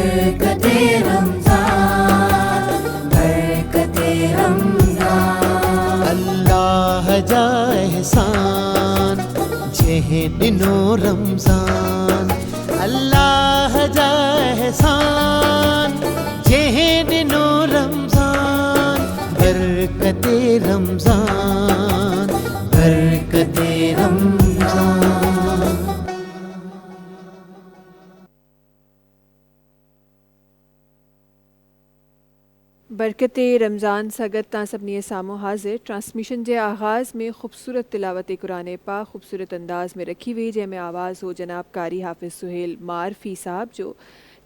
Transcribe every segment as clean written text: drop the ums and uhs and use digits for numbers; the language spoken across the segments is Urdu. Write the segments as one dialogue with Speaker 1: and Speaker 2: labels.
Speaker 1: برکت رمضان، برکت رمضان. اللہ جا احسان جہ ڈنو رمضان، اللہ جا احسان جہ ڈنو رمضان. برکت رمضان، برکت رمضان.
Speaker 2: برکت رمضان سگت تا سبنی سامو حاضر ٹرانسمیشن جے آغاز میں خوبصورت تلاوت قرآن پاک خوبصورت انداز میں رکھی ہوئی، جے میں آواز ہو جناب قاری حافظ سہیل معرفی صاحب جو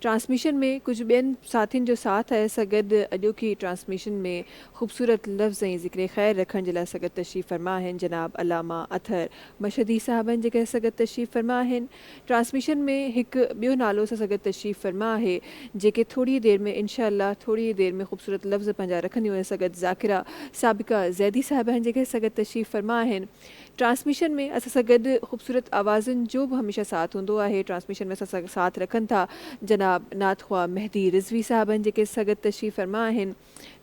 Speaker 2: ٹرانسمیشن میں کچھ بین ساتھین جو ساتھ ہے سگد اڈیو کی ٹرانسمیشن میں خوبصورت لفظ ذکر خیر رکھن جلا سگد تشریف فرما ہیں جناب علامہ اطہر مشہدی صاحب ہیں جے سگد تشریف فرما ہیں. ٹرانسمیشن میں ایک بیو نالو سے سگد تشریف فرما ہے جے کہ تھوڑی دیر میں انشاءاللہ تھوڑی دیر میں خوبصورت لفظ پنجا رکھنی ہوئے سگد ذاکرہ سابقہ زیدی صاحب ہیں جے سگد تشریف فرما ہیں. ٹرانسمیشن میں اسا سگد خوبصورت آوازن جو بھی ہمیشہ ساتھ ہوندو ہے ٹرانسمیشن میں اسا ساتھ رکھن تھا جناب نعت خواہ مہدی رضوی صاحب ہیں جے سگد تشریف فرما ہیں.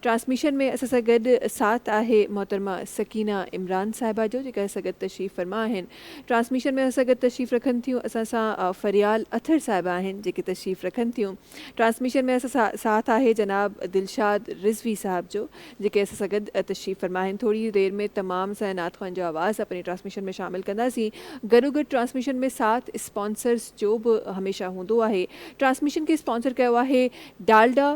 Speaker 2: ٹرانسمیشن میں اسا سگد ساتھ آہے محترمہ سکینہ عمران صاحبہ جو جے سگد تشریف فرما ہیں. ٹرانسمیشن میں سگد تشریف رکھن تھیوں اسا سا فریال اطہر صاحبہ ہیں جے تشریف رکھن تھیوں. ٹرانسمیشن میں اسا ساتھ آہے جناب دلشاد رضوی صاحب جو جے اسا سگد تشریف فرما ہیں. تھوڑی دیر میں تمام سا نعت خوان جو آواز اپنی ٹرانسمیشن میں شامل کندا سی. گھرو گھر ٹرانسمیشن میں ساتھ اسپانسرز جو بھی ہمیشہ ہوندو ہے. ٹرانسمیشن کے اسپانسر کیا ہوا ہے ڈالڈا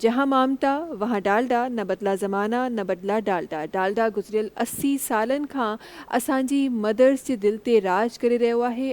Speaker 2: جہاں مامتا وہاں ڈالڈا، نہ بدلا زمانہ نہ بدلا ڈالڈا. ڈالڈا گزریل 80 سالن کھان اسانجی مدرس جے دل تے راج کرے رہیو ہے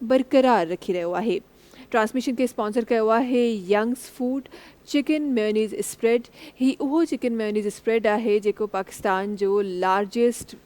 Speaker 2: برقرار رکھی رہیو ہے. ٹرانسمیشن کے اسپانسر کیا ہوا ہے ینگز فوڈ چکن میونیز اسپریڈ. ہی وہ چکن میونیز اسپریڈ ہے جیکو پاکستان جو لارجسٹ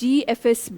Speaker 2: GFS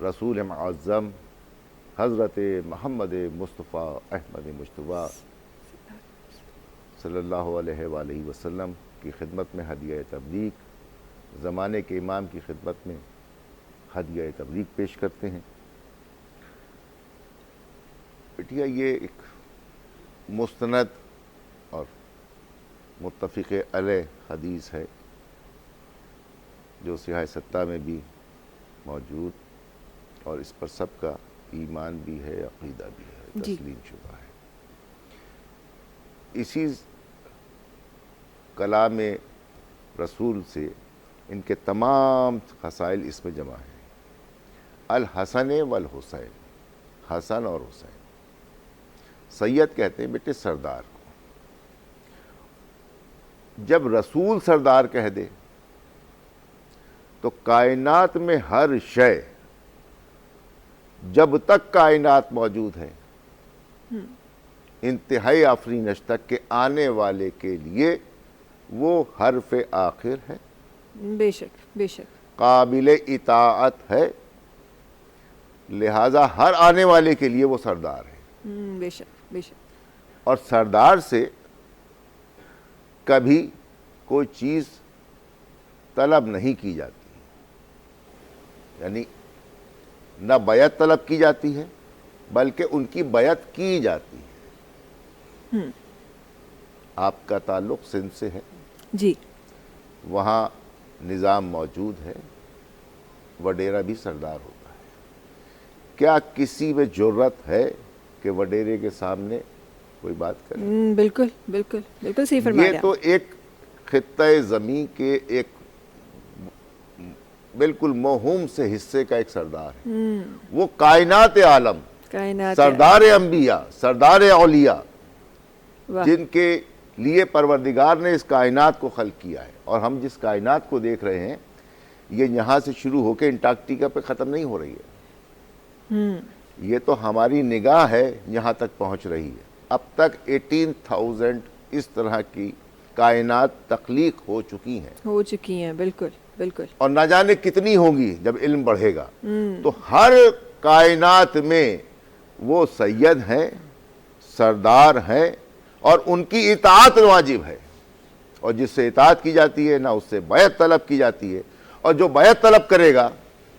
Speaker 3: رسول معظم حضرت محمد مصطفیٰ احمد مجتبیٰ صلی اللہ علیہ وآلہ وسلم کی خدمت میں ہدیہ تبلیغ، زمانے کے امام کی خدمت میں ہدیہ تبلیغ پیش کرتے ہیں۔ بیٹیا یہ ایک مستند اور متفق علیہ حدیث ہے جو صحیح ستہ میں بھی موجود، اور اس پر سب کا ایمان بھی ہے، عقیدہ بھی ہے،
Speaker 2: جی۔
Speaker 3: تسلیم شدہ ہے۔ اسی کلام رسول سے ان کے تمام خصائل اس میں جمع ہیں۔ الحسن والحسین، حسن اور حسین۔ سید کہتے ہیں بیٹے سردار کو۔ جب رسول سردار کہہ دے تو کائنات میں ہر شے، جب تک کائنات موجود ہے، انتہائی آفرینش تک کے آنے والے کے لیے وہ حرف آخر ہے،
Speaker 2: بے شک بے شک،
Speaker 3: قابل اطاعت ہے، لہذا ہر آنے والے کے لیے وہ سردار ہے۔
Speaker 2: بے شک بے شک،
Speaker 3: اور سردار سے کبھی کوئی چیز طلب نہیں کی جاتی، یعنی نہ بیعت طلب کی جاتی ہے بلکہ ان کی بیعت کی جاتی ہے۔ آپ کا تعلق سندھ سے ہے،
Speaker 2: جی،
Speaker 3: وہاں نظام موجود ہے، وڈیرا بھی سردار ہوتا ہے۔ کیا کسی میں جرت ہے کہ وڈیرے کے سامنے کوئی بات کرے؟
Speaker 2: بالکل بالکل بالکل صحیح فرمایا۔
Speaker 3: یہ تو ایک خطۂ زمین کے ایک بالکل موہوم سے حصے کا ایک سردار ہے، وہ کائنات عالم،
Speaker 2: کائنات
Speaker 3: سردار انبیاء، سردار اولیاء،
Speaker 2: واہ،
Speaker 3: جن کے لیے پروردگار نے اس کائنات کو خلق کیا ہے۔ اور ہم جس کائنات کو دیکھ رہے ہیں یہ یہاں سے شروع ہو کے انٹارکٹیکا پہ ختم نہیں ہو رہی ہے، یہ تو ہماری نگاہ ہے یہاں تک پہنچ رہی ہے۔ اب تک 18,000 اس طرح کی کائنات تخلیق ہو چکی ہیں،
Speaker 2: ہو چکی ہیں، بالکل بالکل،
Speaker 3: اور نہ جانے کتنی ہوں گی جب علم بڑھے گا۔ تو ہر کائنات میں وہ سید ہیں، سردار ہیں، اور ان کی اطاعت واجب ہے، اور جس سے اطاعت کی جاتی ہے نہ اس سے بیعت طلب کی جاتی ہے، اور جو بیعت طلب کرے گا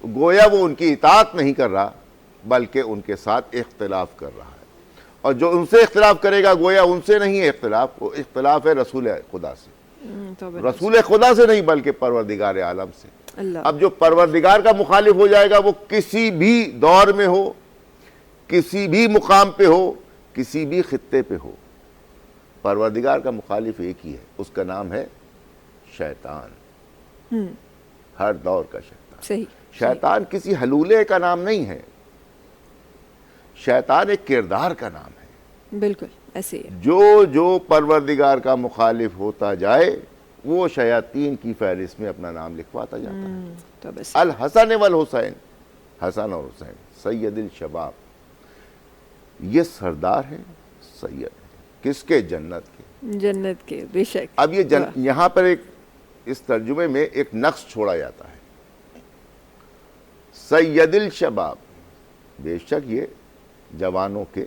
Speaker 3: گویا وہ ان کی اطاعت نہیں کر رہا بلکہ ان کے ساتھ اختلاف کر رہا ہے، اور جو ان سے اختلاف کرے گا گویا ان سے نہیں ہے اختلاف، وہ اختلاف ہے رسول خدا سے، رسول خدا سے نہیں بلکہ پروردگار عالم سے۔
Speaker 2: اللہ،
Speaker 3: اب جو پروردگار کا مخالف ہو جائے گا وہ کسی بھی دور میں ہو، کسی بھی مقام پہ ہو، کسی بھی خطے پہ ہو، پروردگار کا مخالف ایک ہی ہے، اس کا نام ہے شیطان، ہر دور کا شیطان۔
Speaker 2: صحیح،
Speaker 3: شیطان کسی حلولے کا نام نہیں ہے، شیطان ایک کردار کا نام ہے۔
Speaker 2: بالکل ایسے ہی ہے۔
Speaker 3: جو پروردگار کا مخالف ہوتا جائے وہ شیاطین کی فہرست میں اپنا نام لکھواتا جاتا ہے۔
Speaker 2: تو بس
Speaker 3: الحسن والحسین، حسن اور حسین، سید الشباب، یہ سردار ہیں، سید ہیں، کس کے؟ جنت کے۔
Speaker 2: جنت کے، بے شک۔
Speaker 3: اب یہ یہاں پر ایک اس ترجمے میں ایک نقص چھوڑا جاتا ہے، سید الشباب، بے شک یہ جوانوں کے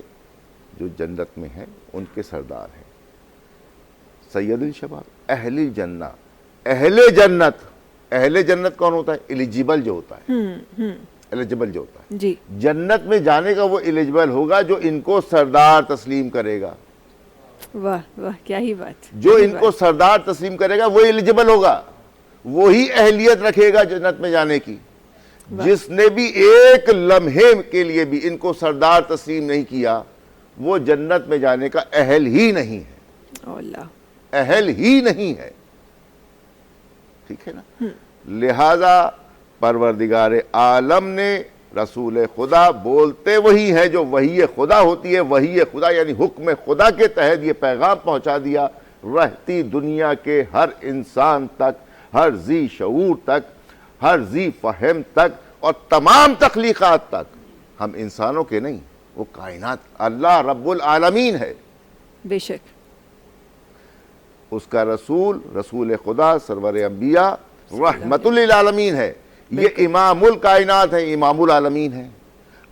Speaker 3: جو جنت میں ہیں ان کے سردار ہیں۔ سید الشباب، اہل جنہ، اہل جنت، اہل جنت کون ہوتا ہے؟ ایلیجیبل جو ہوتا ہے، ایلیجیبل جو ہوتا ہے،
Speaker 2: جی،
Speaker 3: جنت میں جانے کا وہ ایلیجیبل ہوگا جو ان کو سردار تسلیم کرے گا،
Speaker 2: واہ واہ، کیا ہی بات،
Speaker 3: جو ان کو سردار تسلیم کرے گا وہ ایلیجیبل ہوگا، وہی اہلیت رکھے گا جنت میں جانے کی۔ جس نے بھی ایک لمحے کے لیے بھی ان کو سردار تسلیم نہیں کیا وہ جنت میں جانے کا اہل ہی نہیں ہے،
Speaker 2: اللہ،
Speaker 3: اہل ہی نہیں ہے، ٹھیک ہے نا؟ لہذا پروردگار عالم نے رسول خدا بولتے وہی ہے جو وحی خدا ہوتی ہے، وحی خدا یعنی حکم خدا کے تحت یہ پیغام پہنچا دیا رہتی دنیا کے ہر انسان تک، ہر ذی شعور تک، ہر ذی فہم تک، اور تمام تخلیقات تک۔ ہم انسانوں کے نہیں، وہ کائنات، اللہ رب العالمین ہے،
Speaker 2: بے شک،
Speaker 3: اس کا رسول، رسول خدا، سرور انبیاء، رحمت للعالمین ہے۔ یہ امام الکائنات ہیں, امام العالمین ہیں.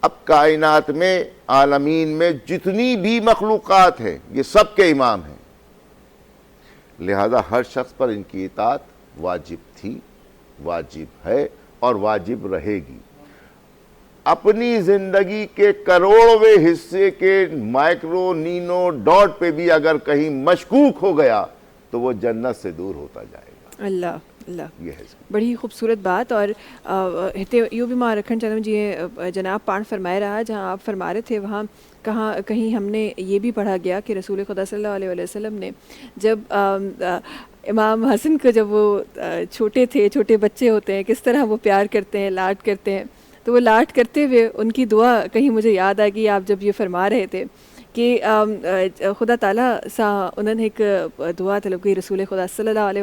Speaker 3: اب کائنات میں, عالمین میں جتنی بھی مخلوقات ہیں یہ سب کے امام ہیں, لہذا ہر شخص پر ان کی اطاعت واجب تھی, واجب ہے اور واجب رہے گی. اپنی زندگی کے کروڑویں حصے کے مائکرو نینو ڈاٹ پہ بھی اگر کہیں مشکوک ہو گیا تو وہ جنت سے دور ہوتا جائے گا.
Speaker 2: اللہ اللہ,
Speaker 3: یہ ہے
Speaker 2: بڑی خوبصورت بات. اور ہتے یوں بھی ماں رکھن چاہتا ہوں جی جناب پان فرمائے رہا, جہاں آپ فرما رہے تھے وہاں کہیں ہم نے یہ بھی پڑھا گیا کہ رسول خدا صلی اللہ علیہ وسلم نے جب امام حسن کو, جب وہ چھوٹے تھے, چھوٹے بچے ہوتے ہیں, کس طرح وہ پیار کرتے ہیں, لاڈ کرتے ہیں, تو وہ لاڈ کرتے ہوئے ان کی دعا کہیں مجھے یاد آ گئی آپ جب یہ فرما رہے تھے کہ خدا تعالیٰ سا انہوں نے ایک دعا طلب کی رسول خدا صلی اللہ علیہ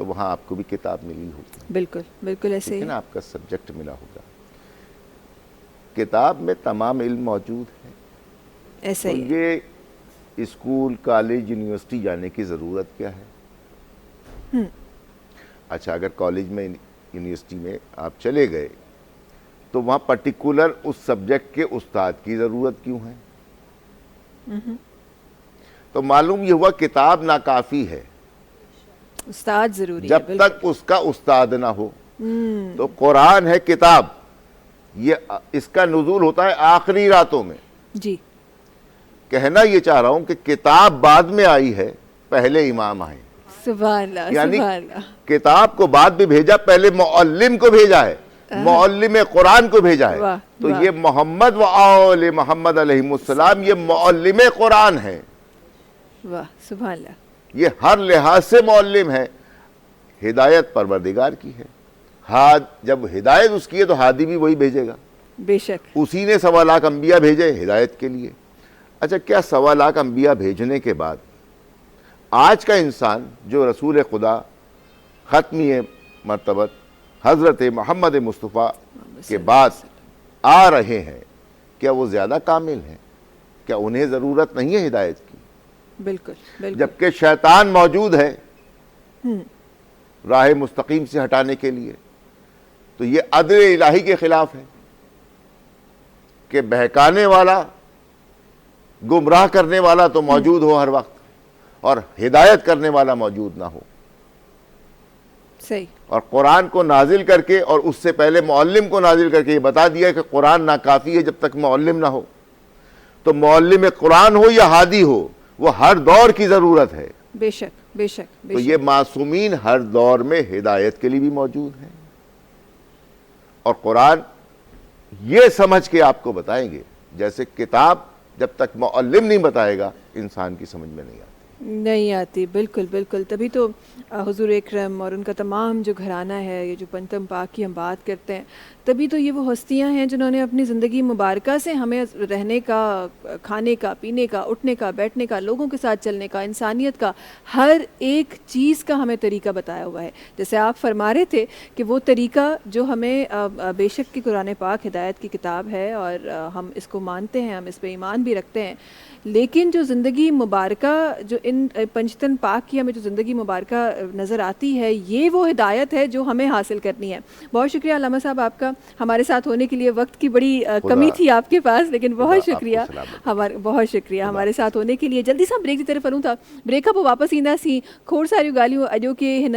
Speaker 3: تو وہاں آپ کو بھی کتاب ملی ہوگی،
Speaker 2: بالکل بالکل ایسے ہی
Speaker 3: لیکن آپ کا سبجیکٹ ملا ہوگا. کتاب میں تمام علم موجود ہے.
Speaker 2: ایسا
Speaker 3: تو
Speaker 2: ہی ہے.
Speaker 3: یہ اسکول، کالج، یونیورسٹی جانے کی ضرورت کیا ہے؟ اچھا، اگر کالج میں، یونیورسٹی میں آپ چلے گئے تو وہاں پرٹیکولر اس سبجیکٹ کے استاد کی ضرورت کیوں ہے؟ تو معلوم یہ ہوا کتاب ناکافی ہے
Speaker 2: استاد ضروری ہے
Speaker 3: جب تک اس کا استاد نہ ہو. تو قرآن ہے کتاب، یہ اس کا نزول ہوتا ہے آخری راتوں میں.
Speaker 2: جی
Speaker 3: کہنا یہ چاہ رہا ہوں کہ کتاب بعد میں آئی ہے، پہلے امام آئے.
Speaker 2: سبحان اللہ
Speaker 3: یعنی
Speaker 2: سبحان اللہ.
Speaker 3: کتاب کو بعد میں بھیجا، پہلے معلم کو بھیجا ہے، معلم قرآن کو بھیجا ہے.
Speaker 2: واہ،
Speaker 3: تو
Speaker 2: واہ.
Speaker 3: یہ محمد و آل محمد علیہ السلام یہ معلم قرآن ہے،
Speaker 2: واہ سبحان اللہ.
Speaker 3: یہ ہر لحاظ سے معلم ہے. ہدایت پروردگار کی ہے. جب ہدایت اس کی ہے تو ہادی بھی وہی بھیجے گا.
Speaker 2: بے شک.
Speaker 3: اسی نے 1.25 لاکھ انبیاء بھیجے ہدایت کے لیے. اچھا، کیا 1.25 لاکھ انبیاء بھیجنے کے بعد آج کا انسان جو رسول خدا ختمی مرتبت حضرت محمد مصطفیٰ کے بعد آ رہے ہیں، کیا وہ زیادہ کامل ہیں؟ کیا انہیں ضرورت نہیں ہے ہدایت کی؟
Speaker 2: بالکل بالکل.
Speaker 3: جبکہ شیطان موجود ہے راہ مستقیم سے ہٹانے کے لیے. تو یہ عدل الہی کے خلاف ہے کہ بہکانے والا، گمراہ کرنے والا تو موجود ہو ہر وقت، اور ہدایت کرنے والا موجود نہ ہو.
Speaker 2: صحیح.
Speaker 3: اور قرآن کو نازل کر کے، اور اس سے پہلے معلم کو نازل کر کے یہ بتا دیا کہ قرآن ناکافی ہے جب تک معلم نہ ہو. تو معلم قرآن ہو یا ہادی ہو، وہ ہر دور کی ضرورت ہے.
Speaker 2: بے شک بے شک بے
Speaker 3: تو
Speaker 2: شک.
Speaker 3: یہ معصومین ہر دور میں ہدایت کے لیے بھی موجود ہیں. اور قرآن یہ سمجھ کے آپ کو بتائیں گے، جیسے کتاب جب تک معلم نہیں بتائے گا انسان کی سمجھ میں نہیں
Speaker 2: نہیں آتی. بالکل بالکل. تبھی تو حضور اکرم اور ان کا تمام جو گھرانہ ہے، یہ جو پنتم پاک کی ہم بات کرتے ہیں، تبھی تو یہ وہ ہستیاں ہیں جنہوں نے اپنی زندگی مبارکہ سے ہمیں رہنے کا، کھانے کا، پینے کا، اٹھنے کا، بیٹھنے کا، لوگوں کے ساتھ چلنے کا، انسانیت کا ہر ایک چیز کا ہمیں طریقہ بتایا ہوا ہے. جیسے آپ فرما رہے تھے کہ وہ طریقہ جو ہمیں بے شک کی قرآن پاک ہدایت کی کتاب ہے، اور ہم اس کو مانتے ہیں، ہم اس پہ ایمان بھی رکھتے ہیں، لیکن جو زندگی مبارکہ، جو ان پنجتن پاک کی ہمیں جو زندگی مبارکہ نظر آتی ہے، یہ وہ ہدایت ہے جو ہمیں حاصل کرنی ہے. بہت شکریہ علامہ صاحب آپ کا ہمارے ساتھ ہونے کے لیے. وقت کی بڑی کمی تھی آپ کے پاس، لیکن بہت شکریہ بہت شکریہ ہمارے ساتھ ہونے کے لیے. جلدی سا بریک کی طرف وروں تھا. بریک اپ واپس ایندا سی کھوڑ ساری گالیوں اجو کے ہن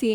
Speaker 2: سی.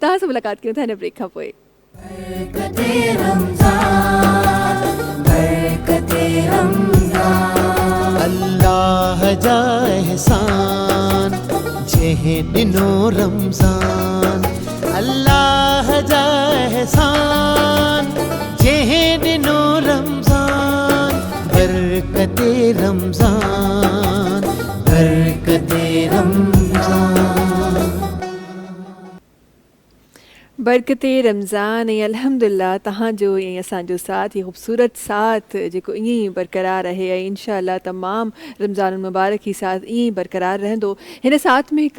Speaker 2: تہاں سے ملاقات کیوں تھا نے بریک کھا پوئے.
Speaker 1: اللہ جا احسان جہ ڈنو رمضان، اللہ جا احسان جہ ڈنو رمضان، برکت رمضان برکت رمضان.
Speaker 2: برکت رمضان الحمدللہ تہاں جو اساں جو ساتھ یہ خوبصورت ساتھ جو ائیں برقرار رہے انشاءاللہ تمام رمضان المبارک ہی ساتھ ائیں برقرار رہندو. ہن ساتھ میں ایک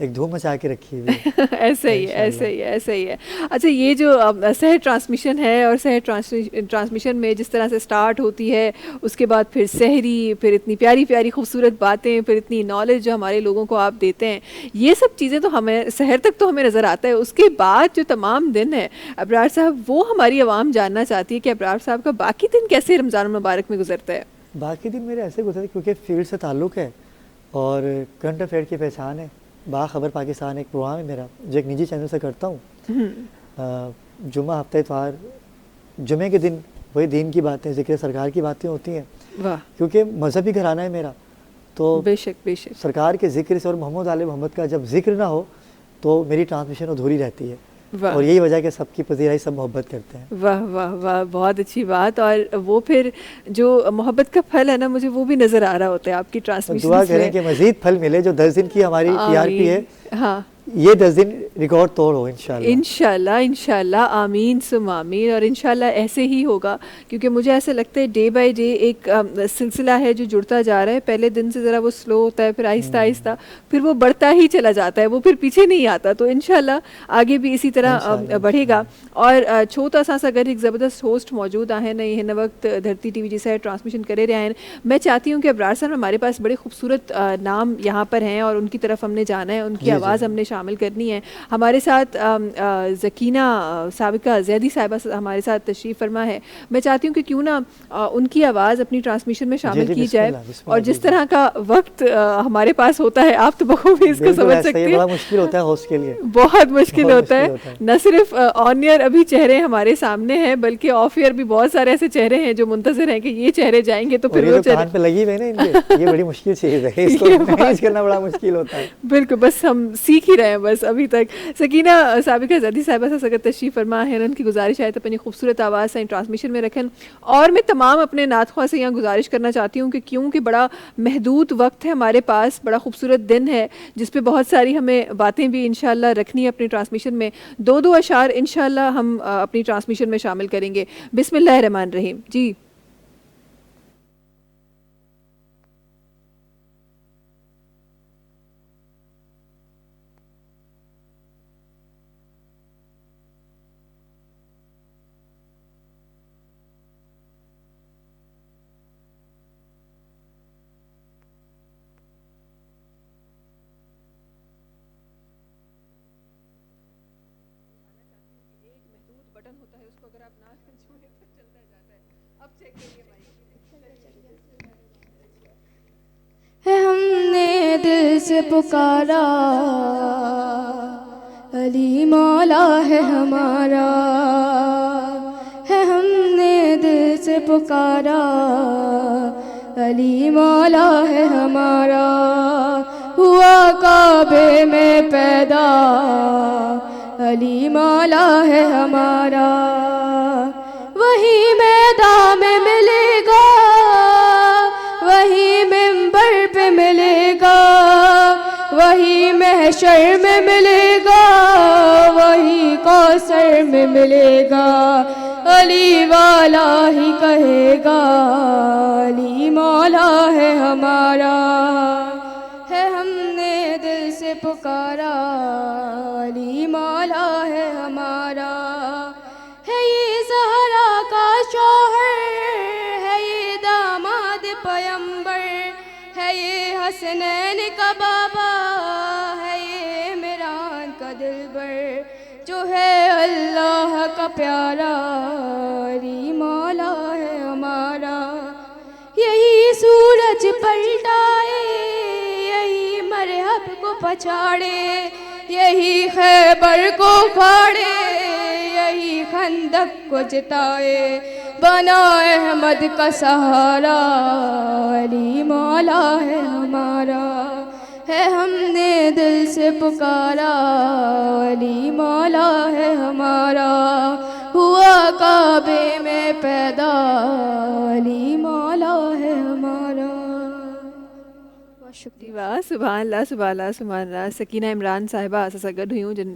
Speaker 4: ایک دھوم مچا کے رکھی ہوئی ہے.
Speaker 2: ایسا ہی ہے، ایسا ہی ہے، ایسا ہی ہے. اچھا یہ جو سحر ٹرانسمیشن ہے، اور سحر ٹرانسمیشن میں جس طرح سے سٹارٹ ہوتی ہے، اس کے بعد پھر سحری، پھر اتنی پیاری پیاری خوبصورت باتیں، پھر اتنی نالج جو ہمارے لوگوں کو آپ دیتے ہیں، یہ سب چیزیں تو ہمیں سحر تک تو ہمیں نظر آتا ہے. اس کے بعد جو تمام دن ہے ابرار صاحب، وہ ہماری عوام جاننا چاہتی ہے کہ ابرار صاحب کا باقی دن کیسے رمضان المبارک میں گزرتا ہے.
Speaker 4: باقی دن میرے ایسے گزرتے کیونکہ فیلڈ سے تعلق ہے اور کرنٹ افیئر کی پہچان ہے. باخبر پاکستان ایک پروگرام ہے میرا جو ایک نجی چینل سے کرتا ہوں. جمعہ ہفتہ اتوار جمعے کے دن وہی دین کی باتیں، ذکر سرکار کی باتیں ہوتی ہیں.
Speaker 2: واہ،
Speaker 4: کیونکہ مذہبی گھرانہ ہے میرا، تو
Speaker 2: بے شک بے شک.
Speaker 4: سرکار کے ذکر سے اور محمد آل محمد کا جب ذکر نہ ہو تو میری ٹرانسمیشن ادھوری رہتی ہے.
Speaker 2: واہ
Speaker 4: اور یہی وجہ کہ سب کی پذیرائی، سب محبت کرتے ہیں.
Speaker 2: واہ واہ واہ، بہت اچھی بات. اور وہ پھر جو محبت کا پھل ہے نا، مجھے وہ بھی نظر آ رہا ہوتا ہے آپ کی ٹرانسمیشن.
Speaker 4: دعا کریں کہ مزید پھل ملے. جو 10 دن کی ہماری ٹی آر پی ہے،
Speaker 2: ہاں،
Speaker 4: یہ 10 دن ریکارڈ توڑ ہو انشاءاللہ.
Speaker 2: انشاءاللہ انشاءاللہ، آمین سم آمین. اور انشاءاللہ ایسے ہی ہوگا، کیونکہ مجھے ایسا لگتا ہے ڈے بائی ڈے ایک سلسلہ ہے جو جڑتا جا رہا ہے. پہلے دن سے ذرا وہ سلو ہوتا ہے، پھر آہستہ آہستہ پھر وہ بڑھتا ہی چلا جاتا ہے، وہ پھر پیچھے نہیں آتا. تو انشاءاللہ آگے بھی اسی طرح بڑھے گا. اور چھوٹا سا اگر ایک زبردست ہوسٹ موجود ہیں نہیں ہے وقت دھرتی ٹی وی جیسا ٹرانسمیشن کرے رہے ہیں. میں چاہتی ہوں کہ ابرار صاحب، ہمارے پاس بڑے خوبصورت نام یہاں پر ہیں اور ان کی طرف ہم نے جانا ہے، ان کی آواز ہم نے شامل کرنی ہے. ہمارے ساتھ ذکینہ سابقہ زیدی صاحبہ ہمارے ساتھ تشریف فرما ہے. میں چاہتی ہوں کہ کیوں نہ ان کی آواز اپنی ٹرانسمیشن میں شامل کی جائے. اور جس طرح کا وقت ہمارے پاس ہوتا ہے، آپ تو بخوبی اس کو سمجھ سکتے ہیں،
Speaker 4: بڑا مشکل ہوتا ہے ہوسٹ کے لیے،
Speaker 2: بہت مشکل ہوتا ہے. نہ صرف آن ایئر ابھی چہرے ہمارے سامنے ہیں، بلکہ آف ایئر بھی بہت سارے ایسے چہرے ہیں جو منتظر ہیں کہ یہ چہرے جائیں گے تو پھر وہ
Speaker 4: چہرے پہ لگی ہوئی نا ان کے. یہ بڑی مشکل چیز ہے، اس کو مینیج کرنا بڑا مشکل ہوتا ہے.
Speaker 2: بالکل، بس ہم سیکھ ہی رہے ہیں بس ابھی تک. سکینہ سابقہ زیدی صاحبہ سے اگر تشریف فرما ہے، ان کی گزارش ہے تو اپنی خوبصورت آواز سے ٹرانسمیشن میں رکھیں. اور میں تمام اپنے نعت خواہ سے یہاں گزارش کرنا چاہتی ہوں کہ کیونکہ بڑا محدود وقت ہے ہمارے پاس، بڑا خوبصورت دن ہے جس پہ بہت ساری ہمیں باتیں بھی انشاءاللہ رکھنی ہے اپنی ٹرانسمیشن میں. 2 اشعار انشاءاللہ ہم اپنی ٹرانسمیشن میں شامل کریں گے. بسم اللہ الرحمن الرحیم. جی
Speaker 5: ہے ہم نے دل سے پکارا، علی مولا ہے ہمارا. ہے ہم نے دل سے پکارا، علی مولا ہے ہمارا. ہوا کعبے میں پیدا، علی مولا ہے ہمارا. وہی میدان میں ملے گا، وہی منبر پہ ملے گا، وہی محشر میں ملے گا، وہی کوثر میں ملے گا. علی والا ہی کہے گا، علی مولا ہے ہمارا. ہے ہم نے دل سے پکارا، علی مولا ہے ہمارا. ہے یہ زہرا کا شوہر، ہے یہ داماد پیمبر، ہے یہ حسنین کا بابا، ہے یہ عمران کا دلبر، جو ہے اللہ کا پیارا. علی مولا ہے ہمارا. یہی سورج پلٹائے، یہی مرحب کو پچھاڑے، یہی خیبر کو پھاڑے، یہی خندق کو جتائے، بنا احمد کا سہارا. علی مولا ہے ہمارا. ہے ہم نے دل سے پکارا، علی مولا ہے ہمارا. ہوا کعبے میں پیدا، علی مولا ہے ہمارا.
Speaker 2: واہ، سبحان اللہ سبحان اللہ سبحان اللہ. سکینہ عمران صاحبہ اساں گڈ ہوئی ہوں جن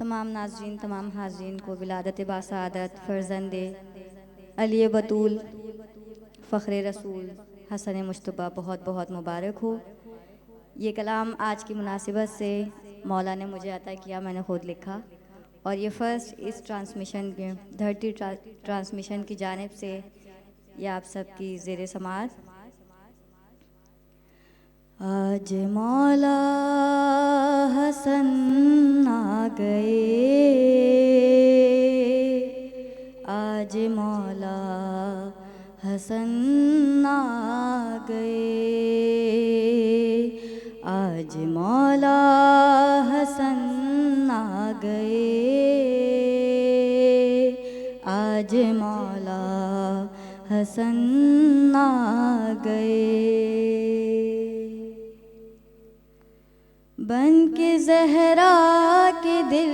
Speaker 6: تمام ناظرین، تمام حاضرین کو ولادت باسعادت فرزند علی بطول فخر رسول حسن مجتبیٰ بہت بہت مبارک ہو۔ یہ کلام آج کی مناسبت سے مولا نے مجھے عطا کیا، میں نے خود لکھا، اور یہ فرسٹ اس ٹرانسمیشن کے دھرتی ٹرانسمیشن کی جانب سے یہ آپ سب کی زیر سماعت۔ آج مولا حسن آ گئے، آج مولا حسن آ گئے، آج مولا حسن آ گئے، آج مولا حسن آ گئے، بن کے زہرا کے دل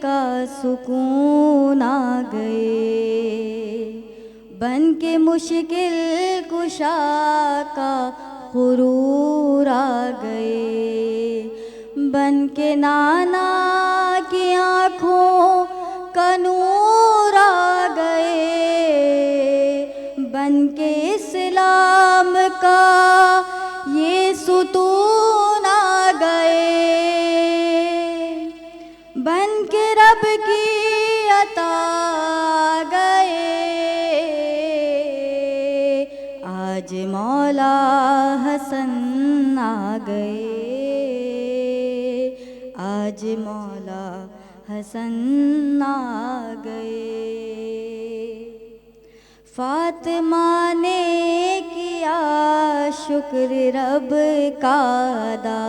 Speaker 6: کا سکون آ گئے، بن کے مشکل کشا کا غرور آ گئے، بن کے نانا کی آنکھوں کا نور آ گئے، بن کے اسلام کا یہ ستون آ گئے، بن کے رب کی عطا آ گئے، آج مولا حسن آ گئے، آج مولا حسن آ گئے، فاطمہ نے کیا شکر رب کا ادا،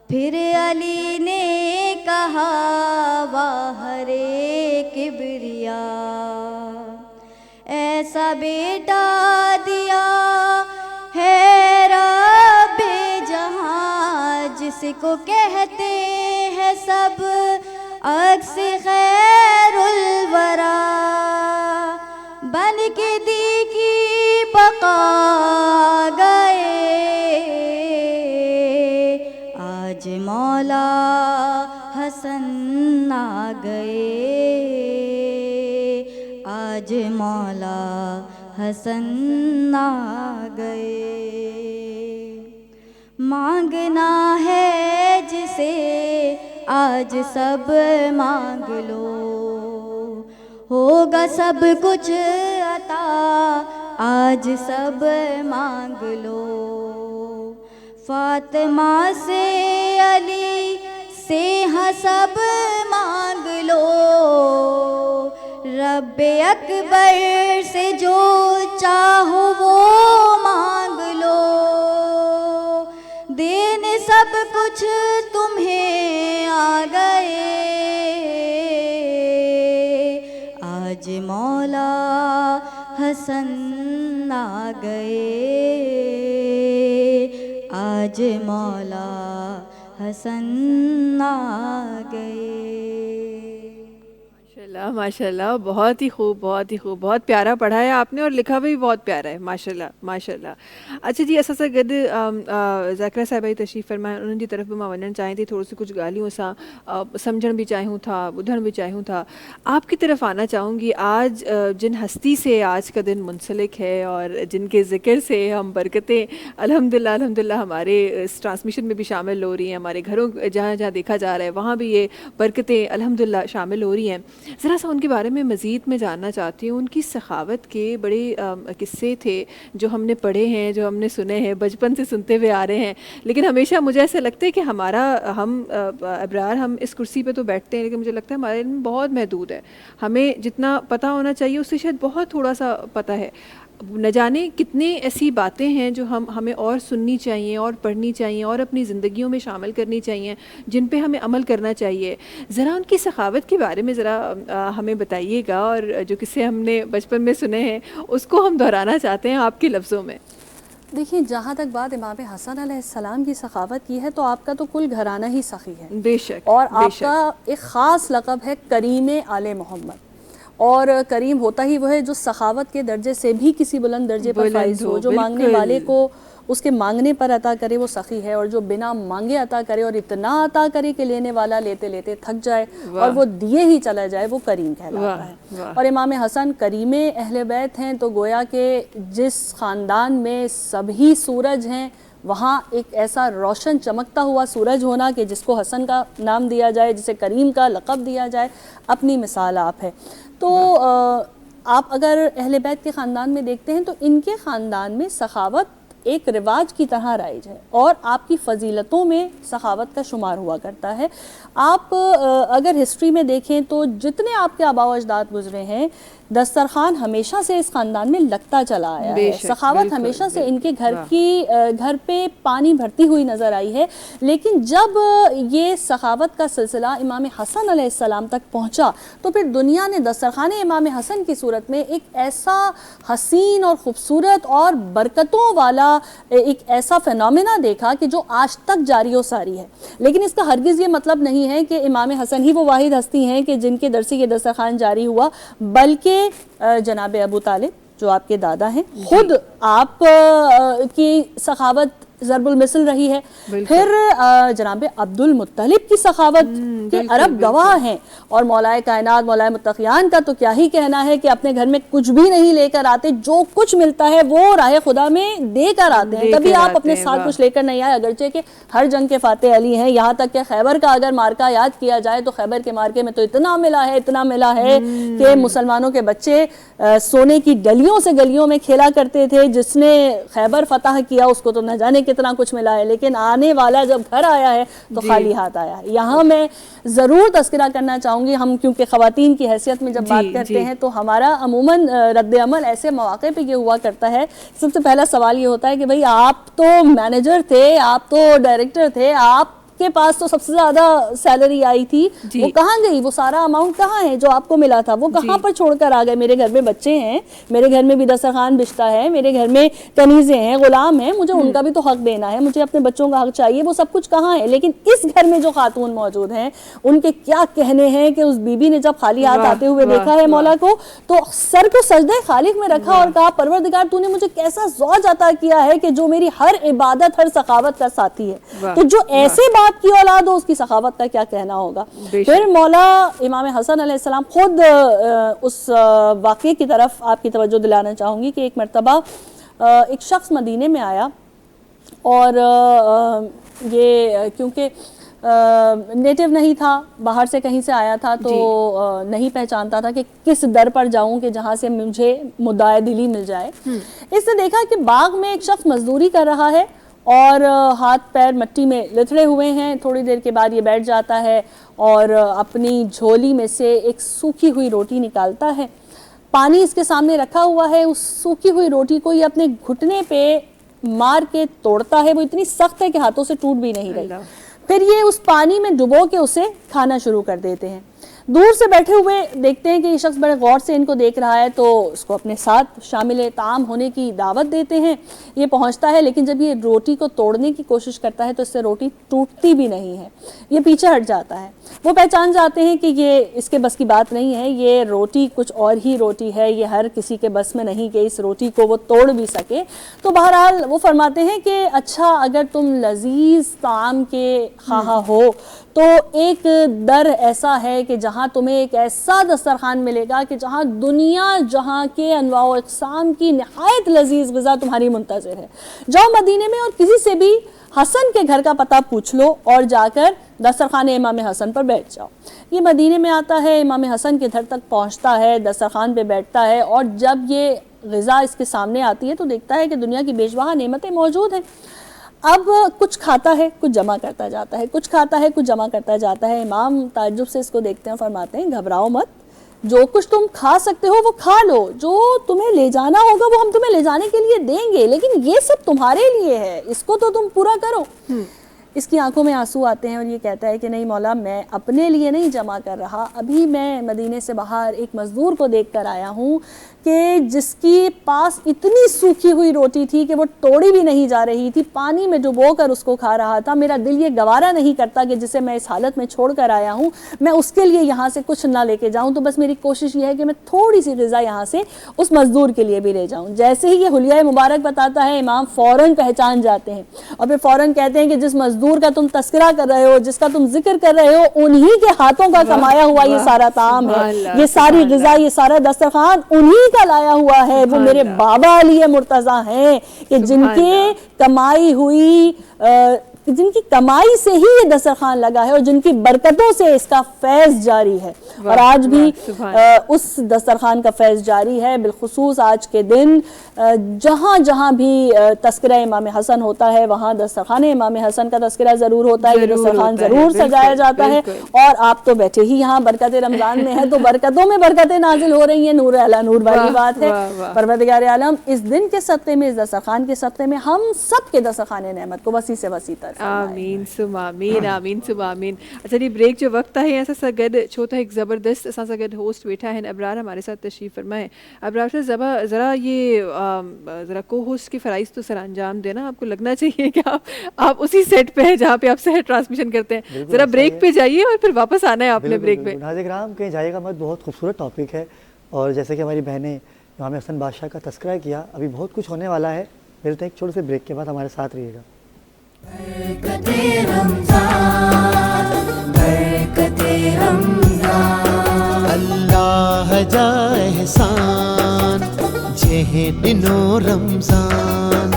Speaker 6: پھر علی نے کہا واہ رے کبریا، ایسا بیٹا دیا ہے رب جہاں، جس کو کہتے ہیں سب عکس خیر الورا، بن کے دی کی بقا گئے، آج مولا حسن آ گئے، آج مولا حسن آ گئے، مانگنا ہے جسے آج سب مانگ لو، ہوگا سب کچھ عطا آج سب مانگ لو، فاطمہ سے علی سے ہاں سب مانگ لو، رب اکبر سے جو چاہو وہ مانگ لو، دین سب کچھ تمہیں آ گئے، آج مولا حسن آ گئے، آج مولا حسن آ گئے۔
Speaker 2: ماشاءاللہ ماشاءاللہ، بہت ہی خوب، بہت ہی خوب، بہت پیارا پڑھا ہے آپ نے، اور لکھا بھی بہت پیارا ہے، ماشاءاللہ ماشاءاللہ۔ اچھا جی، اساسا گد ذاکرہ صاحبہ تشریف فرمائے، انہوں جی طرف بھی میں ونن چاہیں تھی، تھوڑی سی کچھ گالیوں سا سمجھن بھی چاہوں تھا، بدھن بھی چاہوں تھا، آپ کی طرف آنا چاہوں گی۔ آج جن ہستی سے آج کا دن منسلک ہے اور جن کے ذکر سے ہم برکتیں الحمدللہ ہمارے اس ٹرانسمیشن میں بھی شامل ہو رہی ہیں، ہمارے گھروں جہاں جہاں دیکھا جا رہا ہے وہاں بھی یہ برکتیں الحمدللہ شامل ہو رہی ہیں، ذرا سا ان کے بارے میں مزید میں جاننا چاہتی ہوں۔ ان کی سخاوت کے بڑے قصے تھے جو ہم نے پڑھے ہیں، جو ہم نے سنے ہیں، بچپن سے سنتے ہوئے آ رہے ہیں، لیکن ہمیشہ مجھے ایسا لگتا ہے کہ ہم ابرار ہم اس کرسی پہ تو بیٹھتے ہیں، لیکن مجھے لگتا ہے ہمارے علم بہت محدود ہے، ہمیں جتنا پتہ ہونا چاہیے اس سے شاید بہت تھوڑا سا پتہ ہے، نہ جانے کتنے ایسی باتیں ہیں جو ہمیں اور سننی چاہیے اور پڑھنی چاہیے اور اپنی زندگیوں میں شامل کرنی چاہیے، جن پہ ہمیں عمل کرنا چاہیے۔ ذرا ان کی سخاوت کے بارے میں ذرا ہمیں بتائیے گا، اور جو قصے ہم نے بچپن میں سنے ہیں اس کو ہم دہرانا چاہتے ہیں آپ کے لفظوں میں۔
Speaker 7: دیکھیں، جہاں تک بات امام حسن علیہ السلام کی سخاوت کی ہے تو آپ کا تو کل گھرانہ ہی سخی ہے،
Speaker 2: بے شک،
Speaker 7: اور
Speaker 2: بے
Speaker 7: آپ
Speaker 2: شک۔
Speaker 7: کا ایک خاص لقب ہے کریم آل محمد، اور کریم ہوتا ہی وہ ہے جو سخاوت کے درجے سے بھی کسی بلند درجے پر فائز ہو، جو مانگنے والے کو اس کے مانگنے پر عطا کرے وہ سخی ہے، اور جو بنا مانگے عطا کرے اور اتنا عطا کرے کہ لینے والا لیتے لیتے تھک جائے اور وہ دیے ہی چلا جائے، وہ کریم کہلاتا ہے۔ اور امام حسن کریم اہل بیت ہیں، تو گویا کہ جس خاندان میں سبھی سورج ہیں وہاں ایک ایسا روشن چمکتا ہوا سورج ہونا کہ جس کو حسن کا نام دیا جائے، جسے کریم کا لقب دیا جائے، اپنی مثال آپ ہے۔ تو آپ اگر اہل بیت کے خاندان میں دیکھتے ہیں تو ان کے خاندان میں سخاوت ایک رواج کی طرح رائج ہے اور آپ کی فضیلتوں میں سخاوت کا شمار ہوا کرتا ہے۔ آپ اگر ہسٹری میں دیکھیں تو جتنے آپ کے آباء و اجداد گزرے ہیں، دسترخوان ہمیشہ سے اس خاندان میں لگتا چلا آیا ہے، سخاوت ہمیشہ سے ان کے گھر پہ پانی بھرتی ہوئی نظر آئی ہے۔ لیکن جب یہ سخاوت کا سلسلہ امام حسن علیہ السلام تک پہنچا تو پھر دنیا نے دسترخوان امام حسن کی صورت میں ایک ایسا حسین اور خوبصورت اور برکتوں والا ایک ایسا فینومینا دیکھا کہ جو آج تک جاری و ساری ہے۔ لیکن اس کا ہرگز یہ مطلب نہیں ہے کہ امام حسن ہی وہ واحد ہستی ہیں کہ جن کے در سے یہ دسترخوان جاری ہوا، بلکہ جناب ابو طالب جو آپ کے دادا ہیں، خود آپ کی سخاوت ضرب المثل رہی ہے، پھر جناب عبد المطلب کی سخاوت کے عرب گواہ ہیں، اور مولائے کائنات مولائے متقیان کا تو کیا ہی کہنا ہے کہ اپنے گھر میں کچھ بھی نہیں لے کر آتے، جو کچھ ملتا ہے وہ راہ خدا میں دے کر آتے ہیں، کبھی آپ اپنے ساتھ کچھ لے کر نہیں آئے، اگرچہ کہ ہر جنگ کے فاتح علی ہیں، یہاں تک کہ خیبر کا اگر مارکا یاد کیا جائے تو خیبر کے مارکے میں تو اتنا ملا ہے کہ مسلمانوں کے بچے سونے کی ڈلیوں سے گلیوں میں کھیلا کرتے تھے، جس نے خیبر فتح کیا اس کو تو نہ جانے کتنا کچھ ملا ہے، لیکن آنے والا جب گھر آیا ہے تو خالی ہاتھ آیا ہے۔ یہاں میں ضرور تذکرہ کرنا چاہوں گی، ہم کیونکہ خواتین کی حیثیت میں جب بات کرتے ہیں تو ہمارا عموماً رد عمل ایسے مواقع پہ یہ ہوا کرتا ہے، سب سے پہلا سوال یہ ہوتا ہے کہ بھئی آپ تو مینیجر تھے، آپ تو ڈائریکٹر تھے، آپ کے پاس تو سب سے زیادہ سیلری آئی تھی، وہ کہاں گئی؟ وہ سارا اماؤنٹ کہاں ہے جو آپ کو ملا تھا؟ وہ کہاں پر چھوڑ کر آ گئے؟ میرے گھر میں بچے ہیں، میرے گھر میں بھی دسترخوان بچتا ہے، میرے گھر میں کنیزیں ہیں، غلام ہیں، مجھے ان کا بھی تو حق دینا ہے، مجھے اپنے بچوں کا حق چاہیے، وہ سب کچھ کہاں ہے؟ لیکن اس گھر میں جو خاتون موجود ہیں ان کے کیا کہنے ہیں کہ اس بی بی نے جب خالی ہاتھ آتے ہوئے دیکھا ہے مولا کو تو سر کو سجدہ خالق میں رکھا اور کہا پروردگار تو نے مجھے کیسا زوج عطا کیا ہے کہ جو میری ہر عبادت ہر سخاوت کا ساتھی ہے۔ تو جو ایسے باپ کی اولاد ہو اس کی سخاوت کا کیا کہنا ہوگا۔ پھر مولا امام حسن علیہ السلام خود اس واقعے کی طرف آپ کی توجہ دلانا چاہوں گی کہ ایک مرتبہ ایک شخص مدینے میں آیا اور یہ کیونکہ نیٹو نہیں تھا، باہر سے کہیں سے آیا تھا تو نہیں پہچانتا تھا کہ کس در پر جاؤں کہ جہاں سے مجھے مدعائے دلی مل جائے۔ اس نے دیکھا کہ باغ میں ایک شخص مزدوری کر رہا ہے اور ہاتھ پیر مٹی میں لتڑے ہوئے ہیں، تھوڑی دیر کے بعد یہ بیٹھ جاتا ہے اور اپنی جھولی میں سے ایک سوکھی ہوئی روٹی نکالتا ہے، پانی اس کے سامنے رکھا ہوا ہے، اس سوکھی ہوئی روٹی کو یہ اپنے گھٹنے پہ مار کے توڑتا ہے، وہ اتنی سخت ہے کہ ہاتھوں سے ٹوٹ بھی نہیں رہی، پھر یہ اس پانی میں ڈبو کے اسے کھانا شروع کر دیتے ہیں۔ دور سے بیٹھے ہوئے دیکھتے ہیں کہ یہ شخص بڑے غور سے ان کو دیکھ رہا ہے تو اس کو اپنے ساتھ شامل طعام ہونے کی دعوت دیتے ہیں، یہ پہنچتا ہے، لیکن جب یہ روٹی کو توڑنے کی کوشش کرتا ہے تو اس سے روٹی ٹوٹتی بھی نہیں ہے، یہ پیچھے ہٹ جاتا ہے۔ وہ پہچان جاتے ہیں کہ یہ اس کے بس کی بات نہیں ہے، یہ روٹی کچھ اور ہی روٹی ہے، یہ ہر کسی کے بس میں نہیں کہ اس روٹی کو وہ توڑ بھی سکے۔ تو بہرحال وہ فرماتے ہیں کہ اچھا اگر تم لذیذ طعام کے خواہاں ہو تو ایک در ایسا ہے کہ جہاں تمہیں ایک ایسا دسترخوان ملے گا کہ جہاں دنیا جہاں کے انواع و اقسام کی نہایت لذیذ غذا تمہاری منتظر ہے۔ جاؤ مدینے میں اور کسی سے بھی حسن کے گھر کا پتہ پوچھ لو اور جا کر دسترخوان امام حسن پر بیٹھ جاؤ۔ یہ مدینے میں آتا ہے، امام حسن کے گھر تک پہنچتا ہے، دسترخوان پہ بیٹھتا ہے اور جب یہ غذا اس کے سامنے آتی ہے تو دیکھتا ہے کہ دنیا کی بیشبہا نعمتیں موجود ہیں۔ اب کچھ کھاتا ہے کچھ جمع کرتا جاتا ہے، کچھ کھاتا ہے کچھ جمع کرتا جاتا ہے۔ امام تعجب سے اس کو دیکھتے ہیں اور فرماتے ہیں گھبراؤ مت، جو کچھ تم کھا سکتے ہو وہ کھا لو، جو تمہیں لے جانا ہوگا وہ ہم تمہیں لے جانے کے لیے دیں گے، لیکن یہ سب تمہارے لیے ہے، اس کو تو تم پورا کرو۔ اس کی آنکھوں میں آنسو آتے ہیں اور یہ کہتا ہے کہ نہیں مولا میں اپنے لیے نہیں جمع کر رہا, ابھی میں مدینے سے باہر ایک مزدور کو دیکھ کر آیا ہوں کہ جس کی پاس اتنی سوکھی ہوئی روٹی تھی کہ وہ توڑی بھی نہیں جا رہی تھی, پانی میں ڈبو کر اس کو کھا رہا تھا. میرا دل یہ گوارا نہیں کرتا کہ جسے میں اس حالت میں چھوڑ کر آیا ہوں میں اس کے لیے یہاں سے کچھ نہ لے کے جاؤں, تو بس میری کوشش یہ ہے کہ میں تھوڑی سی غذا یہاں سے اس مزدور کے لیے بھی لے جاؤں. جیسے ہی یہ حلیہ مبارک بتاتا ہے امام فوراً پہچان جاتے ہیں اور پھر فوراً کہتے ہیں کہ جس مزدور کا تم تذکرہ کر رہے ہو, جس کا تم ذکر کر رہے ہو, انہی کے ہاتھوں کا کمایا ہوا یہ سارا طعام ہے, یہ ساری غذا, یہ سارا دسترخوان انہی کا لایا ہوا ہے. وہ میرے بابا علی مرتضیٰ ہیں کہ جن کے کمائی ہوئی جن کی کمائی سے ہی یہ دسترخوان لگا ہے اور جن کی برکتوں سے اس کا فیض جاری ہے. اور آج بھی اس دسترخوان کا فیض جاری ہے. بالخصوص آج کے دن جہاں جہاں بھی تذکرہ امام حسن ہوتا ہے وہاں دسترخوان امام حسن کا تذکرہ ضرور ہوتا ہے, یہ دسترخوان ضرور سجایا جاتا ہے. اور آپ تو بیٹھے ہی یہاں برکت رمضان میں ہے تو برکتوں میں برکتیں نازل ہو رہی ہیں, نور علی نور والی بات ہے. پروردگار عالم اس دن کے صدقے میں, اس دسترخوان کے صدقے میں ہم سب کے دسترخوان نعمت کو وسیع سے وسیع تر
Speaker 2: آمین سم آمین, آمین سم آمین. اچھا جی بریک جو وقت ہے ایسا سا گڈ چھوٹا ایک زبردست اساں سا گڈ ہوسٹ بیٹھا ہے ابرار ہمارے ساتھ تشریف فرمائے. ابرار صاحب ذرا یہ ذرا کو ہوسٹ کی فرائض تو سر انجام دینا, آپ کو لگنا چاہیے کہ آپ اسی سیٹ پہ ہیں جہاں پہ آپ سحر ٹرانسمیشن کرتے ہیں. ذرا بریک پہ جائیے اور پھر واپس آنا ہے آپ نے بریک پہ.
Speaker 4: ناظرین کرام کہیں جائے گا مت, بہت خوبصورت ٹاپک ہے اور جیسے کہ ہماری بہنیں امام حسن بادشاہ کا تذکرہ کیا, ابھی بہت کچھ ہونے والا ہے. ملتے ہیں ایک چھوٹے سے بریک کے بعد, ہمارے ساتھ رہیے گا.
Speaker 1: اللہ جا احسان جہنو رمضان,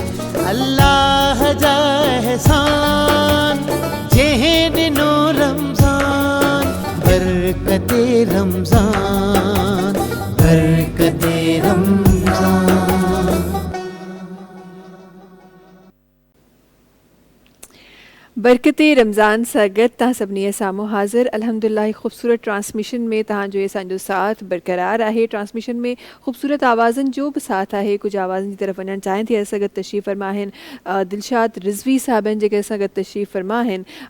Speaker 1: اللہ جا احسان جہنو رمضان, برکت رمضان برکت رمضان.
Speaker 2: برکت رمضان سگت تہاں سبنی سامو حاضر الحمدللہ خوبصورت ٹرانسمیشن میں تہاں جو سانجو ساتھ برقرار ہے. ٹرانسمیشن میں خوبصورت آوازن جو بھی ساتھ ہے, کچھ آوازن کی طرف ونن چاہیں تھی سگت تشریف فرماہن دلشاد رضوی صاحبن جگہ سگت تشریف فرماہن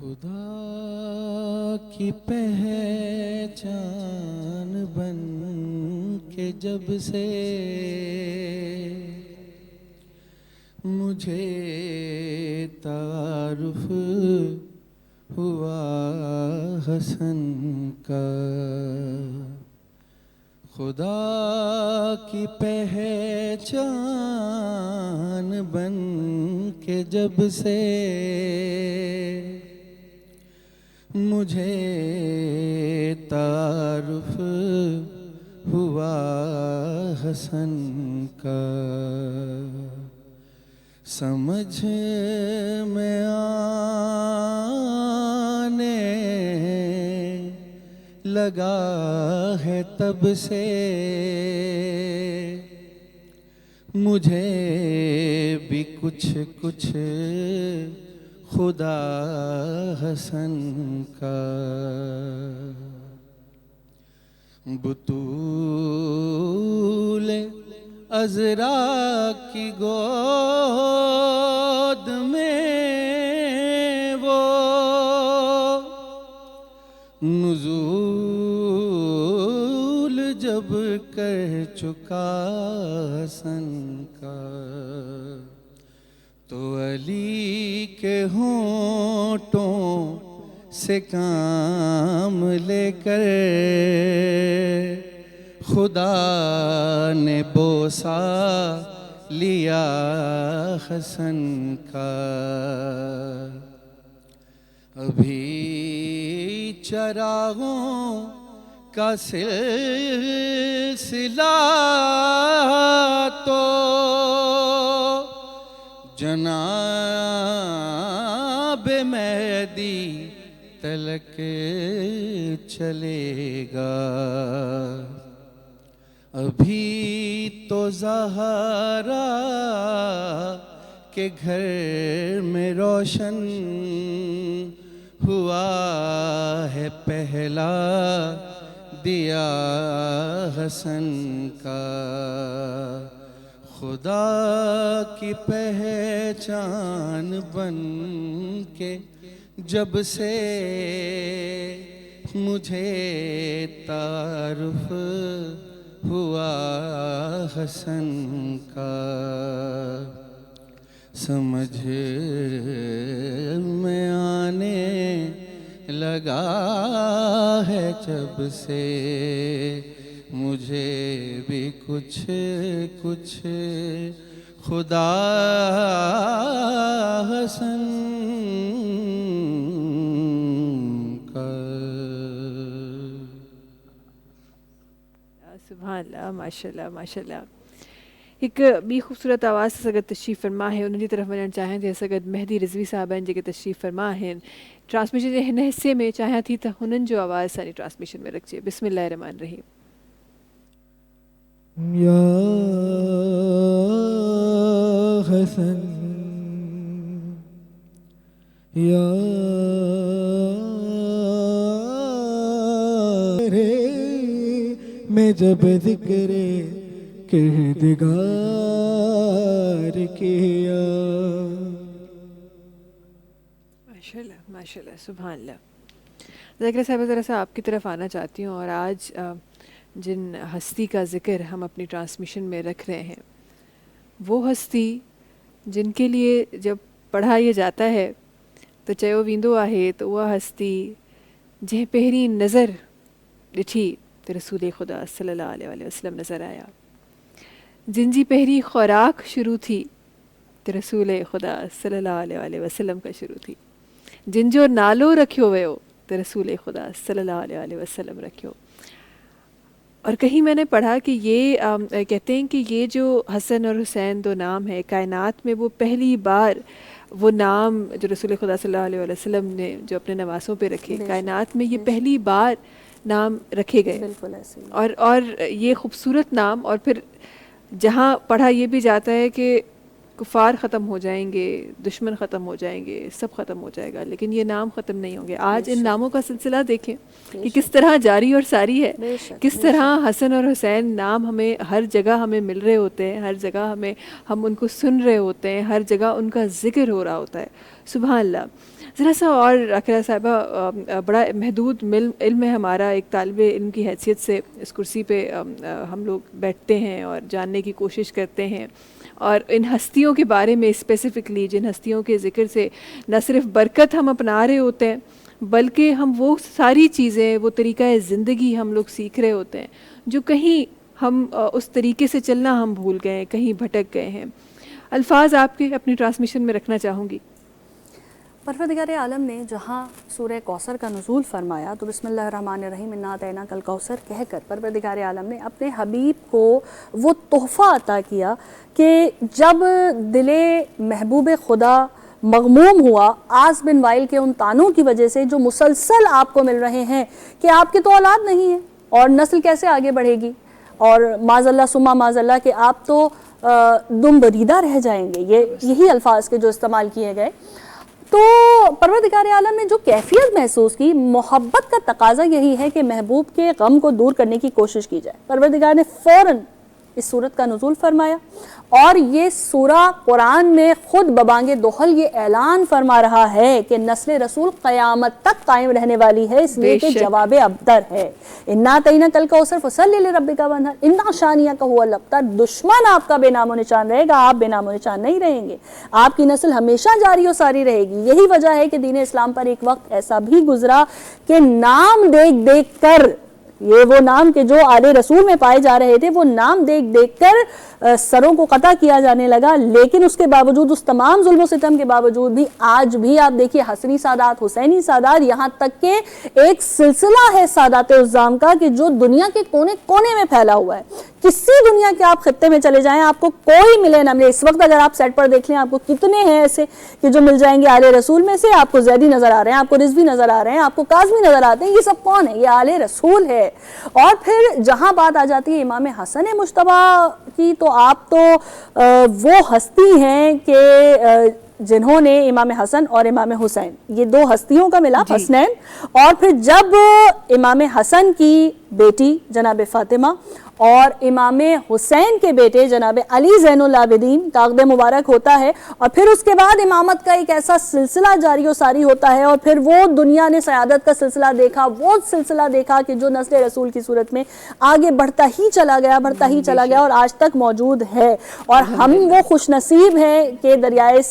Speaker 8: خدا کی پہچان بن کے جب سے مجھے تعارف ہوا حسن کا, خدا کی پہچان بن کے جب سے مجھے تعارف ہوا حسن کا, سمجھ میں آنے لگا ہے تب سے مجھے بھی کچھ کچھ خدا حسن کا. بطول عذرا کی گود میں وہ نزول جب کر چکا حسن کا, تو علی کے ہونٹوں سے کام لے کر خدا نے بوسا لیا حسن کا. ابھی چراغوں کا سلسلہ تو جناب مہدی تلک چلے گا. ابھی تو زہرا کہ گھر میں روشن ہوا ہے پہلا دیا حسن کا، خدا کی پہچان بن کے جب سے مجھے تعارف ہوا حسن کا، سمجھ میں آنے لگا ہے جب سے مجھے بھی کچھ کچھ خدا حسن کا۔
Speaker 2: سبحان اللہ، ماشاء اللہ ماشاء اللہ۔ ایک بھی خوبصورت آواز سے سگت تشریف فرما ہے انہوں جی طرف ونن چاہیں تے سگت مہدی رضوی صاحب ہیں جے تشریف فرما ہیں ٹرانسمیشن جے ہن حصے میں چاہیں تھی تا ہنن جو آواز سانی ٹرانسمیشن میں رکھ جے۔ بسم اللہ الرحمن الرحیم۔
Speaker 8: یا حسن یا رے میں جب ذکر کردگار کیا۔
Speaker 2: ماشاءاللہ ماشاءاللہ، سبحان اللہ۔ ذکر صاحبہ ذرا سا آپ کی طرف آنا چاہتی ہوں، اور آج جن ہستی کا ذکر ہم اپنی ٹرانسمیشن میں رکھ رہے ہیں، وہ ہستی جن کے لیے جب پڑھا یہ جاتا ہے تو چیو ویندو آہے تو وہ ہستی جہیں پہری نظر ڈٹھی تو رسول خدا صلی اللہ علیہ وسلم نظر آیا، جن جی پہری خوراک شروع تھی تو رسول خدا صلی اللہ علیہ وسلم کا شروع تھی، جن جو نالو رکھیو ویو تو رسول خدا صلی اللہ علیہ وسلم رکھیو۔ اور کہیں میں نے پڑھا کہ یہ کہتے ہیں کہ یہ جو حسن اور حسین دو نام ہے کائنات میں، وہ پہلی بار وہ نام جو رسول خدا صلی اللہ علیہ وسلم نے جو اپنے نواسوں پہ رکھے، کائنات میں یہ پہلی بار نام رکھے گئے،
Speaker 7: بالکل ایسے ہی۔
Speaker 2: اور یہ خوبصورت نام، اور پھر جہاں پڑھا یہ بھی جاتا ہے کہ کفار ختم ہو جائیں گے، دشمن ختم ہو جائیں گے، سب ختم ہو جائے گا، لیکن یہ نام ختم نہیں ہوں گے۔ آج ان ناموں کا سلسلہ دیکھیں کہ کس طرح جاری اور ساری ہے، کس طرح حسن اور حسین نام ہمیں ہر جگہ ہمیں مل رہے ہوتے ہیں، ہر جگہ ہم ان کو سن رہے ہوتے ہیں، ہر جگہ ان کا ذکر ہو رہا ہوتا ہے۔ سبحان اللہ۔ ذرا سا اور اقرا صاحبہ، بڑا محدود علم ہے ہمارا، ایک طالب علم کی حیثیت سے اس کرسی پہ ہم لوگ بیٹھتے ہیں اور جاننے کی کوشش کرتے ہیں، اور ان ہستیوں کے بارے میں اسپیسیفکلی، جن ہستیوں کے ذکر سے نہ صرف برکت ہم اپنا رہے ہوتے ہیں بلکہ ہم وہ ساری چیزیں، وہ طریقہ زندگی ہم لوگ سیکھ رہے ہوتے ہیں جو کہیں ہم اس طریقے سے چلنا ہم بھول گئے ہیں، کہیں بھٹک گئے ہیں۔ الفاظ آپ کے اپنی ٹرانسمیشن میں رکھنا چاہوں گی۔
Speaker 7: پروردگار عالم نے جہاں سورہ کوثر کا نزول فرمایا تو بسم اللہ الرحمن الرحیم انا اعطیناک الکوثر کہہ کر پروردگار عالم نے اپنے حبیب کو وہ تحفہ عطا کیا کہ جب دل محبوب خدا مغموم ہوا آس بن وائل کے ان تانوں کی وجہ سے جو مسلسل آپ کو مل رہے ہیں کہ آپ کی تو اولاد نہیں ہے اور نسل کیسے آگے بڑھے گی، اور معاذ اللہ ثم معاذ اللہ کہ آپ تو دم بریدہ رہ جائیں گے، یہی الفاظ کے جو استعمال کیے گئے، تو پروردگار عالم نے جو کیفیت محسوس کی، محبت کا تقاضا یہی ہے کہ محبوب کے غم کو دور کرنے کی کوشش کی جائے۔ پروردگار نے فوراً اس سورت کا نزول فرمایا، اور یہ سورہ قرآن میں خود ببانگ دہل یہ اعلان فرما رہا ہے کہ نسل رسول قیامت تک قائم رہنے والی ہے، اس لیے کہ جواب ابتر ہے۔ انا اعطیناک الکوثر فصلی لربک وانحر ان شانئک هو الابتر۔ دشمن آپ کا بے نام و نشان رہے گا، آپ بے نام و نشان نہیں رہیں گے، آپ کی نسل ہمیشہ جاری و ساری رہے گی۔ یہی وجہ ہے کہ دین اسلام پر ایک وقت ایسا بھی گزرا کہ نام دیکھ دیکھ کر، یہ وہ نام کے جو آل رسول میں پائے جا رہے تھے، وہ نام دیکھ دیکھ کر سروں کو قطع کیا جانے لگا، لیکن اس کے باوجود، اس تمام ظلم و ستم کے باوجود بھی آج بھی آپ دیکھیے حسنی سادات، حسینی سادات، یہاں تک کہ ایک سلسلہ ہے سادات عظام کا کہ جو دنیا کے کونے کونے میں پھیلا ہوا ہے، کسی دنیا کے آپ خطے میں چلے جائیں آپ کو کوئی ملے نہ ملے. اس وقت اگر آپ سیٹ پر دیکھ لیں آپ کو کتنے ہیں ایسے کہ جو مل جائیں گے آل رسول میں سے. آپ کو زیدی نظر آ رہے ہیں, آپ کو رضوی نظر آ رہے ہیں, آپ کو کاظمی نظر آتے ہیں. یہ سب کون ہے؟ یہ آل رسول ہے. اور پھر جہاں بات آ جاتی ہے امام حسن مجتبی کی, تو آپ تو وہ ہستی ہیں کہ جنہوں نے امام حسن اور امام حسین, یہ دو ہستیوں کا ملاپ حسنین. اور پھر جب امام حسن کی بیٹی جناب فاطمہ اور امام حسین کے بیٹے جناب علی زین العابدین کا عقد مبارک ہوتا ہے, اور پھر اس کے بعد امامت کا ایک ایسا سلسلہ جاری و ساری ہوتا ہے, اور پھر وہ دنیا نے سیادت کا سلسلہ دیکھا, وہ سلسلہ دیکھا کہ جو نسل رسول کی صورت میں آگے بڑھتا ہی چلا گیا اور آج تک موجود ہے. اور ہم وہ خوش نصیب ہیں کہ دریائے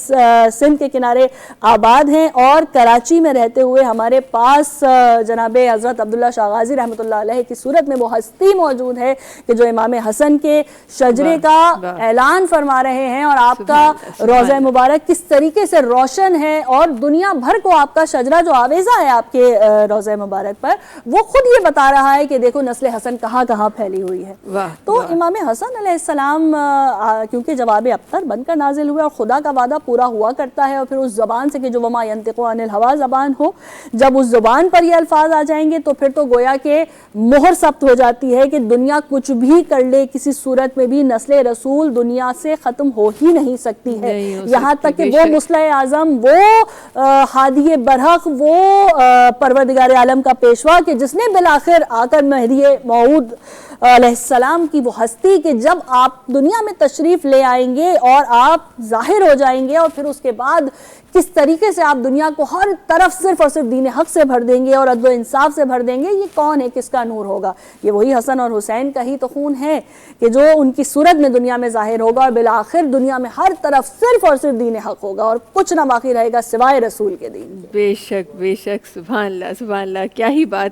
Speaker 7: سندھ کے کنارے آباد ہیں, اور کراچی میں رہتے ہوئے ہمارے پاس جناب حضرت عبداللہ شاہ غازی رحمۃ اللہ علیہ کی صورت میں وہ ہستی موجود ہے کہ جو امام حسن کے شجرے کا اعلان فرما رہے ہیں, اور آپ کا روضہ مبارک کس طریقے سے روشن ہے, اور دنیا بھر کو آپ کا شجرہ جو آویزہ ہے آپ کے روضہ مبارک پر, وہ خود یہ بتا رہا ہے کہ دیکھو نسل حسن کہاں کہاں پھیلی ہوئی ہے. تو امام حسن علیہ السلام کیونکہ جواب ابتر بن کر نازل ہوئے, اور خدا کا وعدہ پورا ہوا کرتا ہے, اور پھر اس زبان سے کہ جو وما ینطق عن الہوی زبان ہو, جب اس زبان پر یہ الفاظ آ جائیں گے تو پھر تو گویا کہ مہر ثبت ہو جاتی ہے کہ دنیا کچھ بھی کر لے, کسی صورت میں بھی نسل رسول دنیا سے ختم ہو ہی نہیں سکتی ہے. یہاں تک کہ وہ مصلح اعظم, وہ ہادی برحق, وہ پروردگار عالم کا پیشوا کہ جس نے بالآخر آ کر مہدی موعود علیہ السلام کی وہ ہستی کہ جب آپ دنیا میں تشریف لے آئیں گے اور آپ ظاہر ہو جائیں گے, اور پھر اس کے بعد کس طریقے سے آپ دنیا کو ہر طرف صرف اور صرف دین حق سے بھر دیں گے اور عدل و انصاف سے بھر دیں گے. یہ کون ہے, کس کا نور ہوگا؟ یہ وہی حسن اور حسین کا ہی تو خون ہے کہ جو ان کی صورت میں دنیا میں ظاہر ہوگا, اور بالآخر دنیا میں ہر طرف صرف اور صرف دین حق ہوگا, اور کچھ نہ باقی رہے گا سوائے رسول کے دین.
Speaker 2: بے شک سبحان اللہ سبحان اللہ. کیا ہی بات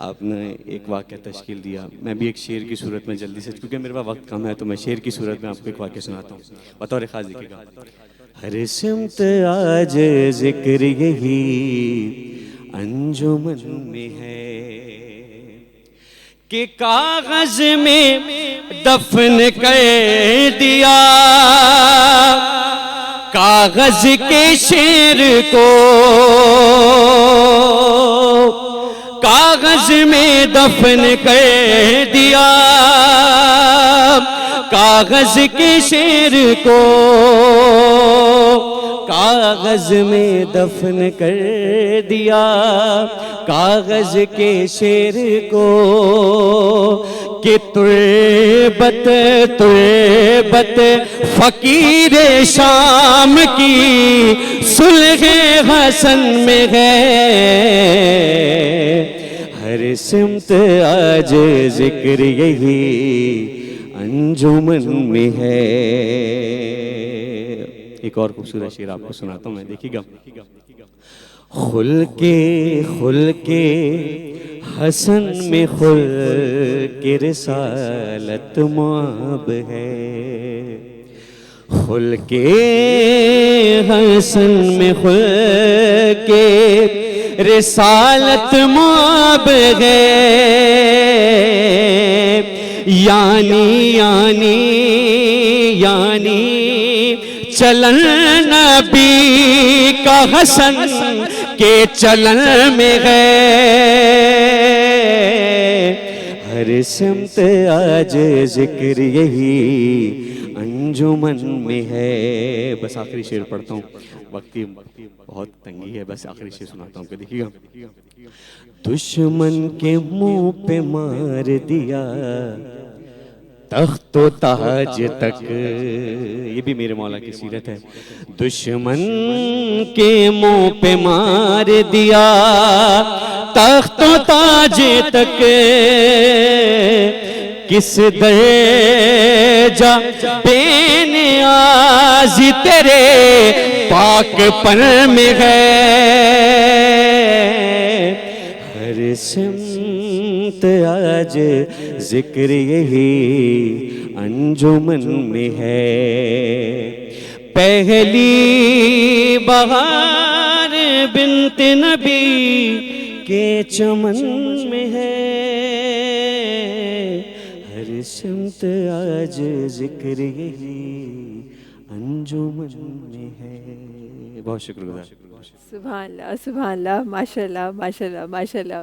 Speaker 9: آپ نے ایک واقعہ تشکیل دیا. میں بھی ایک شعر کی صورت میں جلدی سے, کیونکہ میرے پاس وقت کم ہے تو میں شعر کی صورت میں آپ کو ایک واقعہ سناتا ہوں بطور خاص. دیکھیے گا, ہر سمت آج ذکر یہی انجمن میں ہے کہ کاغذ میں دفن کر دیا کاغذ کے شعر کو, کاغذ میں دفن کر دیا کاغذ کے شعر کو, کاغذ میں دفن کر دیا کاغذ کے شعر کو, کہ تربت تربت فقیر شام کی صلح حسن میں ہے, ہر سمت آج ذکر یہی انجمن میں ہے. ایک اور خوبصورت شعر آپ کو سناتا ہوں میں, دیکھیے گا. خلق حسن میں خلق رسالت ماب ہے, خلق حسن میں خلق رسالت ماب ہے, یعنی چلن نبی کا حسن کے چلن میں ہے, ہر سمت آج ذکر یہی انجمن میں ہے. بس آخری شعر پڑھتا ہوں, وقت کی بہت تنگی ہے, بس آخری شعر سناتا ہوں کہ دیکھیے گا. دشمن کے منہ پہ مار دیا تخت و تاج تک, یہ بھی میرے مولا کی سیرت ہے. دشمن کے منہ پہ مار دیا تخت و تاج تک, کس درجہ بے نیاز تیرے پاک پر میں ہے, ہر سمت آج ذکر یہی انجمن میں ہے. پہلی بہار بنت نبی کے چمن میں ہے, ہر سمت آج ذکر یہی انجمن میں ہے. بہت شکر گزار.
Speaker 2: سبحان اللہ سبحان اللہ, ماشاء اللہ ماشاء اللہ ماشاء اللہ.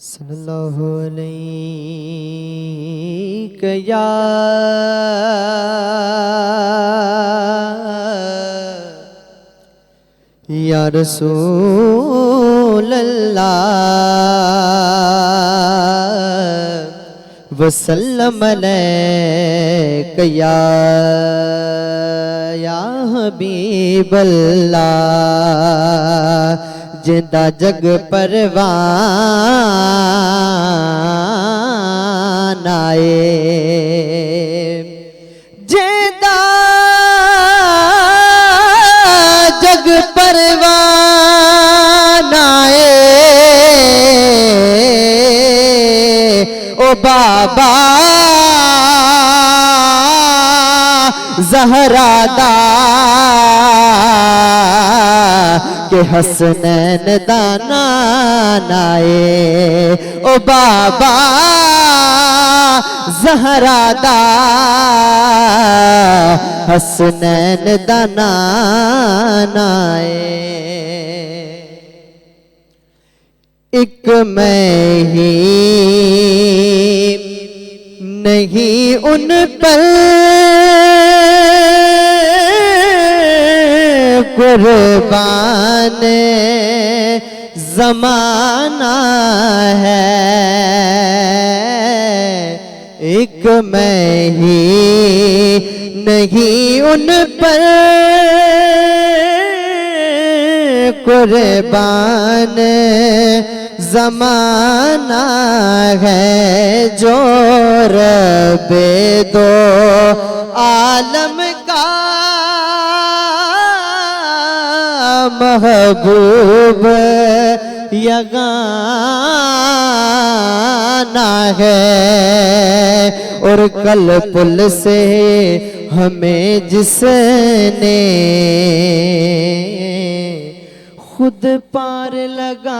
Speaker 1: صلی اللہ علیہ یا رسول اللہ وسلم علیک یا حبیب اللہ جندہ جگ پروان آئے جندہ جگ پروان آئے او بابا زہرا دا کہ حسنین دانان آئے او بابا زہرا دا حسنین دانان آئے ایک میں ہی نہیں ان پر قربان زمانہ ہے ایک میں ہی نہیں ان پر قربان زمانہ ہے جو رب دو عالم کا محبوب یگانہ ہے اور کل پل سے ہمیں جس نے خود پار لگانا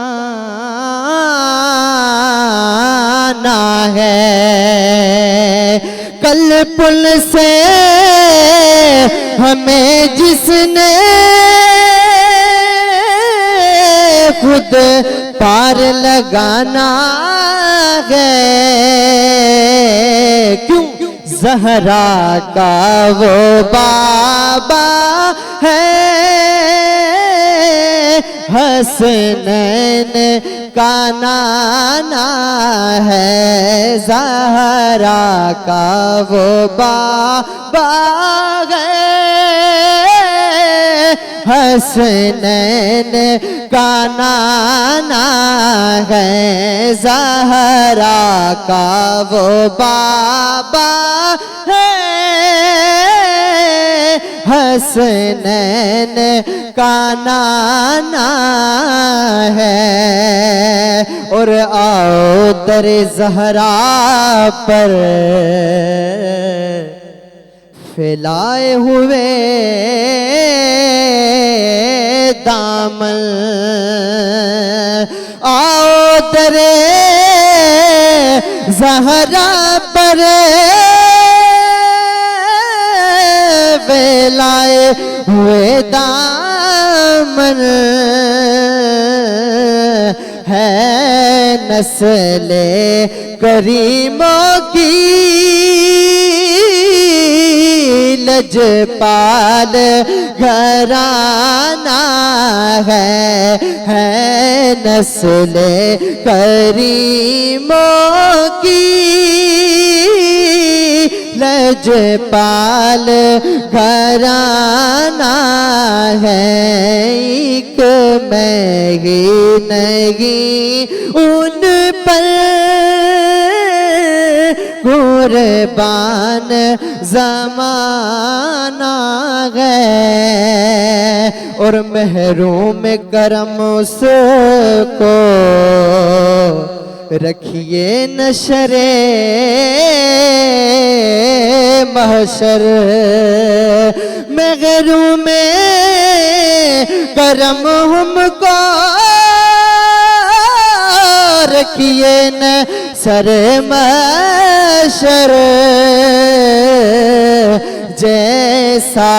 Speaker 1: ہے کل پل سے ہمیں جس نے خود پار لگانا ہے کیوں زہرا کا وہ بابا ہے حسنین کا نانا ہے زہرا کا وہ بابا ہے حسنین کا نانا ہے زہرا کا وہ بابا ہے حسنین کا نانا ہے اور آؤ در زہرا پر پھیلائے ہوئے دامن آؤ در زہرا پر پھیلائے ہوئے دامن ہے نسل کریموں کی لجپال گھرانہ ہے نسل کریموں کی لجپال گھرانہ ہے ایک میں ہی نہیں ان پر قربان زمانہ ہے اور محروم کرم اس کو رکھیے نشر محشر محروم کرم ہم کو رکھیے نشر محشر جیسا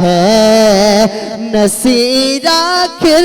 Speaker 1: ہے نصیر آخر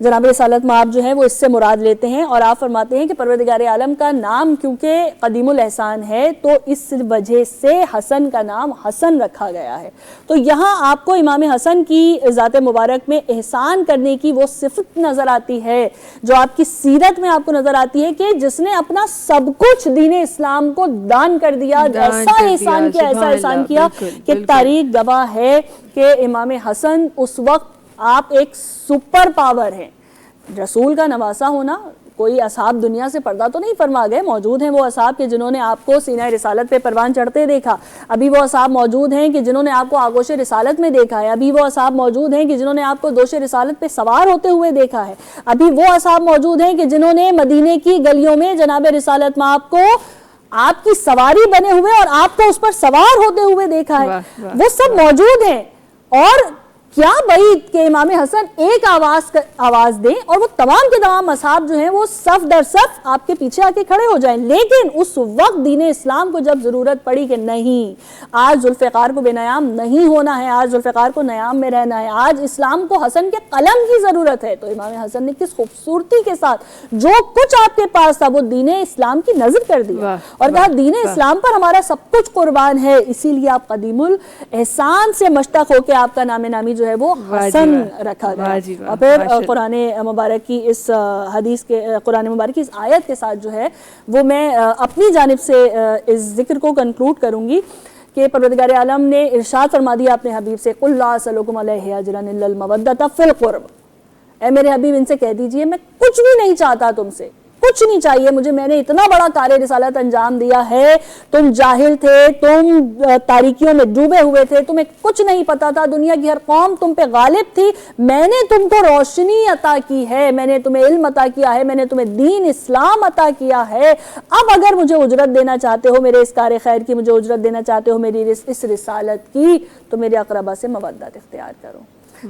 Speaker 7: جناب رسالت مآب جو ہیں وہ اس سے مراد لیتے ہیں، اور آپ فرماتے ہیں کہ پروردگار عالم کا نام کیونکہ قدیم الاحسان ہے تو اس وجہ سے حسن کا نام حسن رکھا گیا ہے۔ تو یہاں آپ کو امام حسن کی ذات مبارک میں احسان کرنے کی وہ صفت نظر آتی ہے جو آپ کی سیرت میں آپ کو نظر آتی ہے کہ جس نے اپنا سب کچھ دین اسلام کو دان کر دیا، ایسا احسان کیا، ایسا احسان کیا کہ تاریخ گواہ ہے کہ امام حسن اس وقت آپ ایک سپر پاور ہیں۔ رسول کا نواسا ہونا، کوئی اصحاب دنیا سے پردہ تو نہیں فرما گئے، موجود ہیں وہ اصحاب کہ جنہوں نے آپ کو سینہ رسالت پہ پروان چڑھتے دیکھا، ابھی وہ اصحاب موجود ہیں کہ جنہوں نے آپ کو آغوش رسالت میں دیکھا ہے، ابھی وہ اصحاب موجود ہیں کہ جنہوں نے آپ کو دوش رسالت پہ سوار ہوتے ہوئے دیکھا ہے، ابھی وہ اصحاب موجود ہیں کہ جنہوں نے مدینے کی گلیوں میں جناب رسالت مآب کو آپ کی سواری بنے ہوئے اور آپ کو اس پر سوار ہوتے ہوئے دیکھا ہے، وہ سب موجود ہیں۔ اور کیا بعید کہ امام حسن ایک آواز دیں اور وہ تمام کے تمام اصحاب جو ہیں وہ صف در صف آپ کے پیچھے آ کے کھڑے ہو جائیں، لیکن اس وقت دین اسلام کو جب ضرورت پڑی کہ نہیں، آج ذوالفقار کو بے نیام نہیں ہونا ہے، آج ذوالفقار کو نیام میں رہنا ہے، آج اسلام کو حسن کے قلم کی ضرورت ہے، تو امام حسن نے کس خوبصورتی کے ساتھ جو کچھ آپ کے پاس تھا وہ دین اسلام کی نظر کر دیا اور کہا دین اسلام پر ہمارا سب کچھ قربان ہے، اسی لیے آپ قدیم الاحسان سے مشتق ہو کے آپ کا نام نامی جو ہے وہ حسن رکھا گیا۔ اور پھر قرآن مبارک کی اس حدیث کے قرآن مبارک کی اس آیت کے ساتھ جو ہے وہ میں اپنی جانب سے اس ذکر کو کنکلوڈ کروں گی کہ پروردگار عالم نے ارشاد فرما دیا اپنے حبیب سے قُلْ لَا أَسْأَلُكُمْ عَلَيْهِ أَجْرًا إِلَّا الْمَوَدَّةَ فِي الْقُرْبِ، اے میرے حبیب ان سے کہہ دیجئے میں کچھ بھی نہیں چاہتا تم سے، کچھ نہیں چاہیے مجھے، میں نے اتنا بڑا کار رسالت انجام دیا ہے، تم جاہل تھے، تم تاریکیوں میں ڈوبے ہوئے تھے، تمہیں کچھ نہیں پتا تھا، دنیا کی ہر قوم تم پہ غالب تھی، میں نے تم کو روشنی عطا کی ہے، میں نے تمہیں علم عطا کیا ہے، میں نے تمہیں دین اسلام عطا کیا ہے، اب اگر مجھے اجرت دینا چاہتے ہو میرے اس کار خیر کی، مجھے اجرت دینا چاہتے ہو میری اس رسالت کی، تو میرے اقربا سے مودت اختیار کرو۔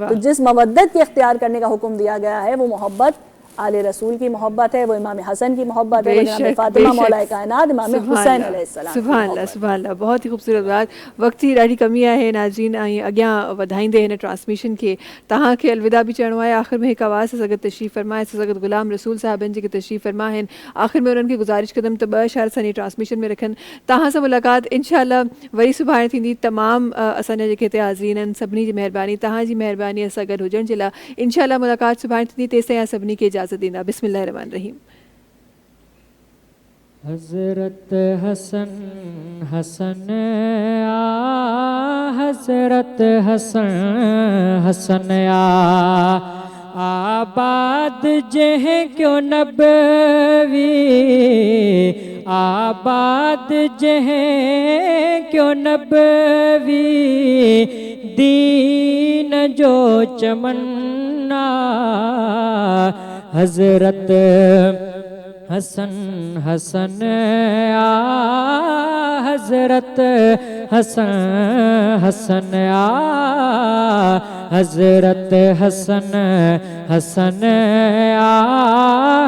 Speaker 7: تو جس مودت کے اختیار کرنے کا حکم دیا گیا ہے وہ محبت آل رسول کی محبت ہے، وہ امام حسن کی محبت ہے، وہ جناب فاطمہ مولا کائنات امام حسین علیہ السلام۔
Speaker 2: سبحان اللہ سبحان اللہ، بہت ہی خوبصورت بات۔ وقت کی ڈاڈی کمی ہے ناظرین اگیاں ودھائیں دے ٹرانسمیشن کے تہاں کے الوداع بھی چڑھو ہے، آخر میں ایک آواز سے سگت تشریف فرمائے سگت غلام رسول صاحب جی کے تشریف فرما ہیں، آخر میں انہوں کی گزارش قدم تبا شہر سنی ٹرانسمیشن میں رکھن تہاں سے ملاقات انشاءاللہ وری صبح تھی تمام اساں جے کہتے حاضرین سبنی جی مہربانی تہاں جی مہربانی اسا گڈ ہوجن چلا انشاءاللہ ملاقات صبح تھی تیسے یا سبنی کی اجازت دینا۔ بسم اللہ الرحمن الرحیم۔
Speaker 10: حضرت حسن حسن حضرت حسن حسن آباد جہ کیوں نبوی آباد جہ کیوں نبوی دین جو چمنا حضرت حسن حسن حضرت حسن حسن حضرت حسن حسن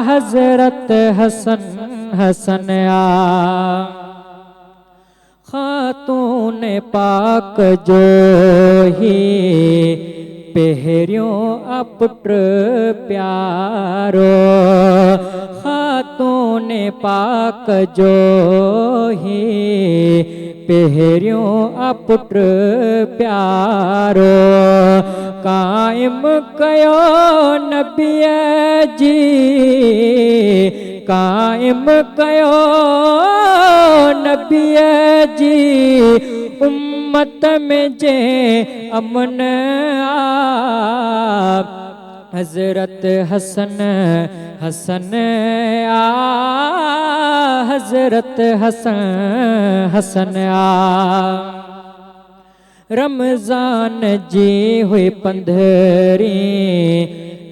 Speaker 10: حضرت حسن حسن خاتون پاک جو ہی پہریوں اپٹر پیارو خاتون پاک جو ہی پہریوں اپٹر پیارو قائم کیو نبی جی قائم کیو نبی جی امت میں جے امن حضرت حسن حسن حضرت حسن حسن رمضان جی ہوئی 15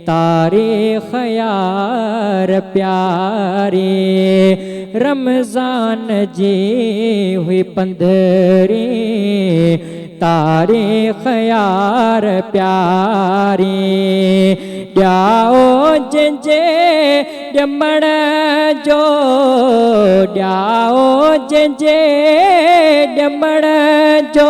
Speaker 10: تاریخ یار پیاری رمضان جی ہوئی 15 تاریخ یار پیاری ڈیاؤ جنجے ڈمڑ جو ڈیاؤ جنجے ڈمڑ جو